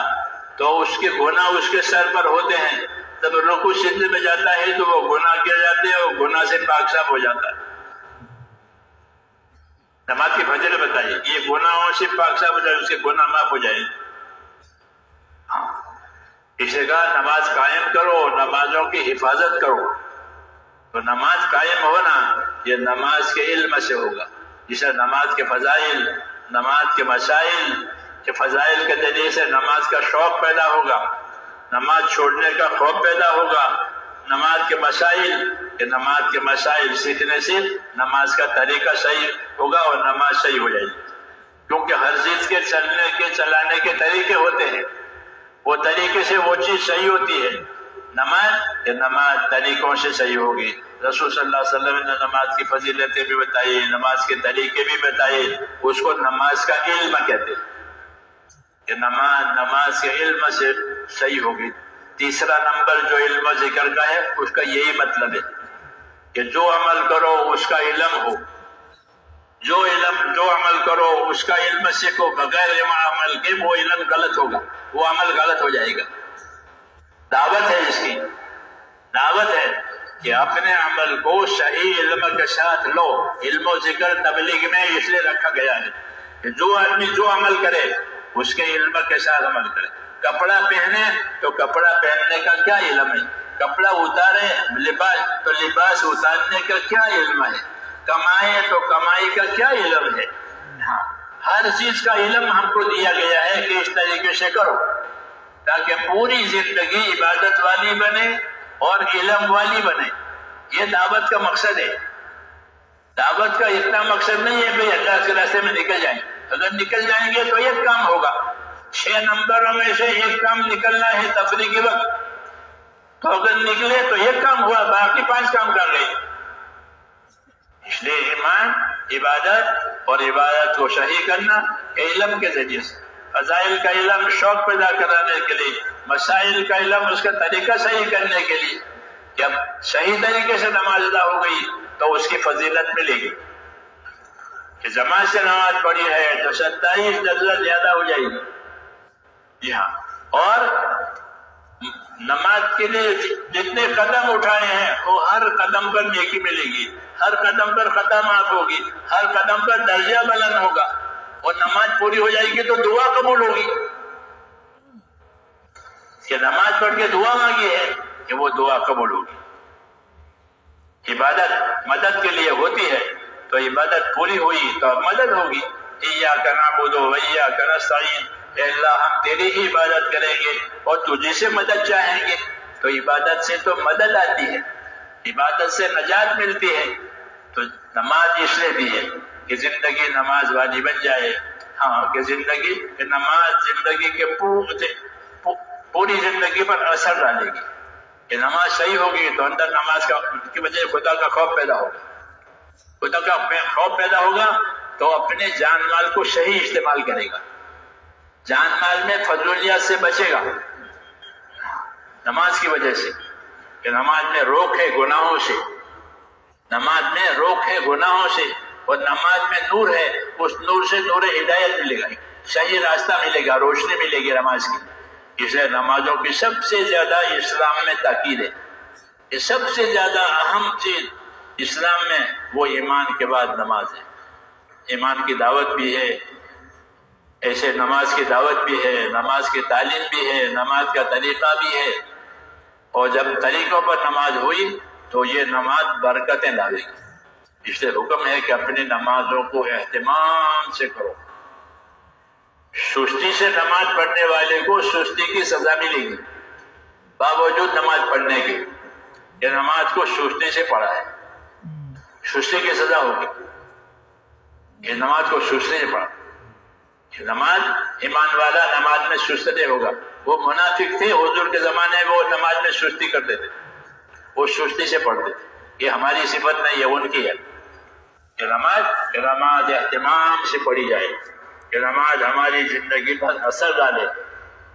تو اس کے گناہ اس کے سر پر ہوتے ہیں. جب رکوع سجدے میں جاتا ہے تو وہ گناہ کیا جاتے ہیں اور گناہ سے پاک صاف ہو جاتا ہے. نماز کی فضیلت بتائیے، یہ گناہوں سے پاک صاف ہو جائے، اس کے گناہ معاف ہو جائیں. اسے کہا نماز قائم کرو، نمازوں کی حفاظت کرو. تو نماز قائم ہونا یہ نماز کے علم سے ہوگا. جسے نماز کے فضائل، نماز کے مسائل کے فضائل کے ذریعے سے نماز کا شوق پیدا ہوگا، نماز چھوڑنے کا خوف پیدا ہوگا، نماز کے مسائل کہ نماز کے مسائل سیکھنے سے نماز کا طریقہ صحیح ہوگا اور نماز صحیح ہو جائے گی، کیونکہ ہر چیز کے چلنے کے چلانے کے طریقے ہوتے ہیں، وہ طریقے سے وہ چیز صحیح ہوتی ہے۔ نماز طریقوں سے صحیح ہوگی۔ رسول صلی اللہ علیہ وسلم نے نماز کی فضیلتیں بھی بتائی، نماز کے طریقے بھی بتائے، اس کو نماز کا علم کہتے ہیں کہ نماز کے علم سے صحیح ہوگی۔ تیسرا نمبر جو علم و ذکر کا ہے اس کا یہی مطلب ہے کہ جو عمل کرو اس کا علم ہو، جو عمل کرو اس کا علم سیکھو، بغیر عمل کے وہ علم غلط ہوگا، وہ عمل غلط ہو جائے گا۔ دعوت ہے اس کی، دعوت ہے کہ اپنے عمل کو صحیح علم کے ساتھ لو۔ علم و ذکر تبلیغ میں اس لیے رکھا گیا ہے کہ جو آدمی جو عمل کرے اس کے علم کے ساتھ عمل کرے۔ کپڑا پہنے تو کپڑا پہننے کا کیا علم ہے، کپڑا اتارے لباس تو لباس اتارنے کا کیا علم ہے، کمائے تو کمائی کا کیا علم ہے۔ ہاں، ہر چیز کا علم ہم کو دیا گیا ہے کہ اس طریقے سے کرو تاکہ پوری زندگی عبادت والی بنے اور علم والی بنے۔ یہ دعوت کا مقصد ہے۔ دعوت کا اتنا مقصد نہیں ہے کہ اللہ کے راستے میں نکل جائیں، اگر نکل جائیں گے تو ایک کام ہوگا، 6 نمبروں میں سے ایک کام نکلنا ہے تفریح کے وقت، تو اگر نکلے تو ایک کام ہوا، باقی 5 کام کر گئے۔ اس لیے ایمان، عبادت اور عبادت کو صحیح کرنا علم کے ذریعے سے، فضائل کا علم شوق پیدا کرانے کے لیے، مسائل کا علم اس کا طریقہ صحیح کرنے کے لیے۔ جب صحیح طریقے سے نماز ادا ہو گئی تو اس کی فضیلت ملے گی کہ جماعت سے نماز پڑھی ہے تو 27 درجہ زیادہ ہو جائے گی۔ جی ہاں، اور نماز کے لیے جتنے قدم اٹھائے ہیں وہ ہر قدم پر نیکی ملے گی، ہر قدم پر ختمات ہوگی، ہر قدم پر درجہ بلند ہوگا، اور نماز پوری ہو جائے گی تو دعا قبول ہوگی کہ نماز پڑھ کے دعا مانگی ہے کہ وہ دعا قبول ہوگی۔ عبادت مدد کے لیے ہوتی ہے تو عبادت پوری ہوئی تو اب مدد ہوگی۔ ایاک نعبد و ایاک نستعین، اے اللہ ہم تیری ہی عبادت کریں گے اور تجھے سے مدد چاہیں گے۔ تو عبادت سے تو مدد آتی ہے، عبادت سے نجات ملتی ہے۔ تو نماز اس لیے بھی ہے کہ زندگی نماز والی بن جائے۔ ہاں، کہ نماز زندگی کے پوری زندگی پر اثر ڈالے گی کہ نماز صحیح ہوگی تو اندر نماز کی وجہ سے خدا کا خوف پیدا ہوگا، خدا کا خوف پیدا ہوگا تو اپنے جان مال کو صحیح استعمال کرے گا، جان مال میں فضولیات سے بچے گا نماز کی وجہ سے، کہ نماز میں روک ہے گناہوں سے، نماز میں روک ہے گناہوں سے، اور نماز میں نور ہے، اس نور سے نور ہدایت ملے گا، صحیح راستہ ملے گا، روشنی ملے گی نماز کی۔ اس لیے نمازوں کی سب سے زیادہ اسلام میں تاکید ہے کہ سب سے زیادہ اہم چیز اسلام میں وہ ایمان کے بعد نماز ہے۔ ایمان کی دعوت بھی ہے، ایسے نماز کی دعوت بھی ہے، نماز کی تعلیم بھی ہے، نماز کا طریقہ بھی ہے، اور جب طریقوں پر نماز ہوئی تو یہ نماز برکتیں لاوے گی۔ اس لیے حکم ہے کہ اپنی نمازوں کو اہتمام سے کرو۔ سستی سے نماز پڑھنے والے کو سستی کی سزا ملے گی، باوجود نماز پڑھنے کے، یہ نماز کو سستی سے پڑھا ہے، سستی کی سزا ہوگی۔ یہ نماز کو سستی سے پڑھا، نماز ایمان والا نماز میں سست نہیں ہوگا۔ وہ منافق تھے حضور کے زمانے میں، وہ نماز میں سستی کرتے تھے، وہ سستی سے پڑھتے تھے۔ یہ ہماری صفت نہیں ہے، ان کی ہے کہ نماز اہتمام سے پڑھی جائے، کہ نماز ہماری زندگی پر اثر ڈالے۔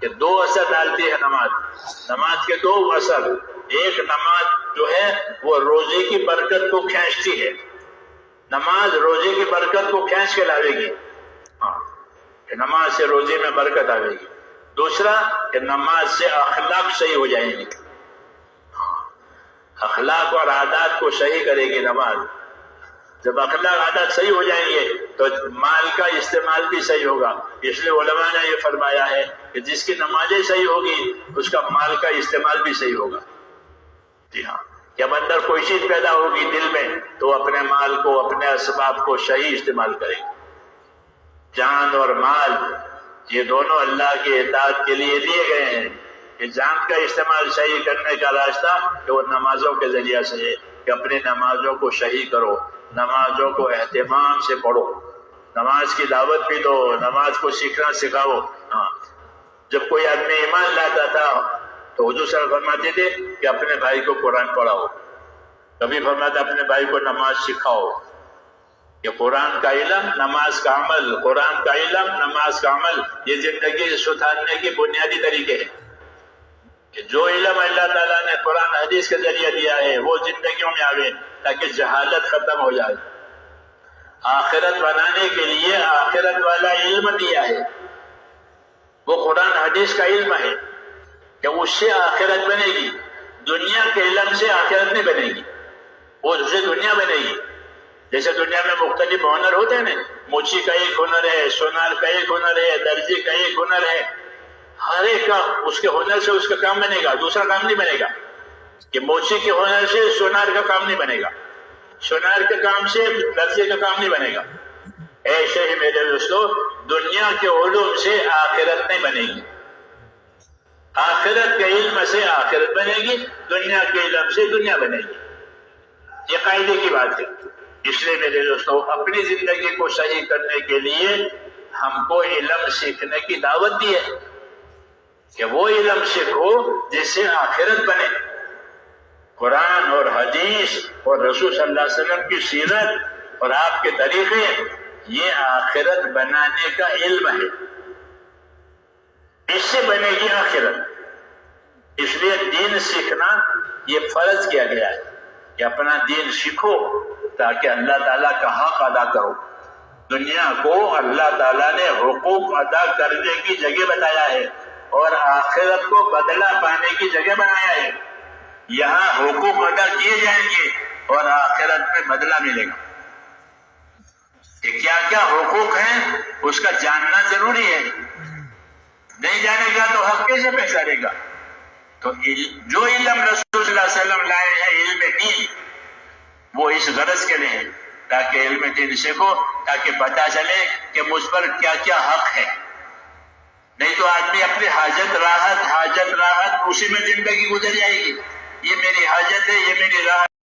کہ 2 اثر ڈالتی ہے نماز کے 2 اثر۔ ایک، نماز جو ہے وہ روزے کی برکت کو کھینچتی ہے، نماز روزے کی برکت کو کھینچ کے لاوے گی، کہ نماز سے روزے میں برکت آئے گی۔ دوسرا کہ نماز سے اخلاق صحیح ہو جائیں گی، اخلاق اور عادات کو صحیح کرے گی نماز۔ جب اخلاق عادات صحیح ہو جائیں گے تو مال کا استعمال بھی صحیح ہوگا۔ اس لیے علماء نے یہ فرمایا ہے کہ جس کی نمازیں صحیح ہوگی اس کا مال کا استعمال بھی صحیح ہوگا۔ جی ہاں، جب اندر کوئی چیز پیدا ہوگی دل میں تو اپنے مال کو، اپنے اسباب کو صحیح استعمال کرے گا۔ جان اور مال یہ دونوں اللہ کی اطاعت کے لیے دیے گئے ہیں، کہ جان کا استعمال صحیح کرنے کا راستہ کہ وہ نمازوں کے ذریعے سے ہے کہ اپنی نمازوں کو صحیح کرو، نمازوں کو اہتمام سے پڑھو، نماز کی دعوت بھی دو، نماز کو سیکھنا سکھاؤ۔ ہاں، جب کوئی آدمی ایمان لاتا تھا تو حضور صلی اللہ علیہ وسلم فرماتے تھے کہ اپنے بھائی کو قرآن پڑھاؤ، کبھی فرماتا اپنے بھائی کو نماز سکھاؤ۔ کہ قرآن کا علم، نماز کا عمل، قرآن کا علم، نماز کا عمل، یہ زندگی سدھارنے کی بنیادی طریقے ہیں کہ جو علم اللہ تعالیٰ نے قرآن حدیث کے ذریعے دیا ہے وہ زندگیوں میں آوے تاکہ جہالت ختم ہو جائے۔ آخرت بنانے کے لیے آخرت والا علم دیا ہے، وہ قرآن حدیث کا علم ہے کہ اس سے آخرت بنے گی، دنیا کے علم سے آخرت نہیں بنے گی، وہ اسے دنیا بنے گی۔ جیسے دنیا میں مختلف ہنر ہوتے ہیں نا، موچی کا ایک ہنر ہے، سونار کا ایک ہنر ہے، درجی کا ایک ہنر ہے، ہر ایک کا اس کے ہنر سے اس کا کام بنے گا، دوسرا کام نہیں بنے گا۔ کہ موچی کے ہنر سے سونار کا کام نہیں بنے گا، سونار کے کام سے درجی کا کام نہیں بنے گا۔ ایسے ہی میرے دوستو دنیا کے علوم سے آخرت نہیں بنے گی، آخرت کے علم سے آخرت بنے گی، دنیا کے علم سے دنیا بنے گی۔ یہ قاعدے کی بات ہے۔ اس لیے میرے دوستو اپنی زندگی کو صحیح کرنے کے لیے ہم کو علم سیکھنے کی دعوت دی ہے کہ وہ علم سیکھو جس سے آخرت بنے۔ قرآن اور حدیث اور رسول صلی اللہ علیہ وسلم کی سیرت اور آپ کے طریقے یہ آخرت بنانے کا علم ہے، اس سے بنے گی آخرت۔ اس لیے دین سیکھنا یہ فرض کیا گیا ہے کہ اپنا دین سیکھو تاکہ اللہ تعالیٰ کا حق ادا کرو۔ دنیا کو اللہ تعالیٰ نے حقوق ادا کرنے کی جگہ بتایا ہے اور آخرت کو بدلہ پانے کی جگہ بنایا ہے۔ یہاں حقوق ادا کیے جائیں گے اور آخرت میں بدلہ ملے گا۔ کہ کیا کیا حقوق ہیں اس کا جاننا ضروری ہے، نہیں جانے گا تو حق کیسے پہچانے گا؟ تو جو علم رسول صلی اللہ علیہ وسلم لائے ہیں علم دین، وہ اس غرض کے لیے تاکہ علم دین سیکھو، تاکہ پتہ چلے کہ مجھ پر کیا کیا حق ہے۔ نہیں تو آدمی اپنی حاجت راحت اسی میں زندگی گزر جائے گی۔ یہ میری حاجت ہے، یہ میری راحت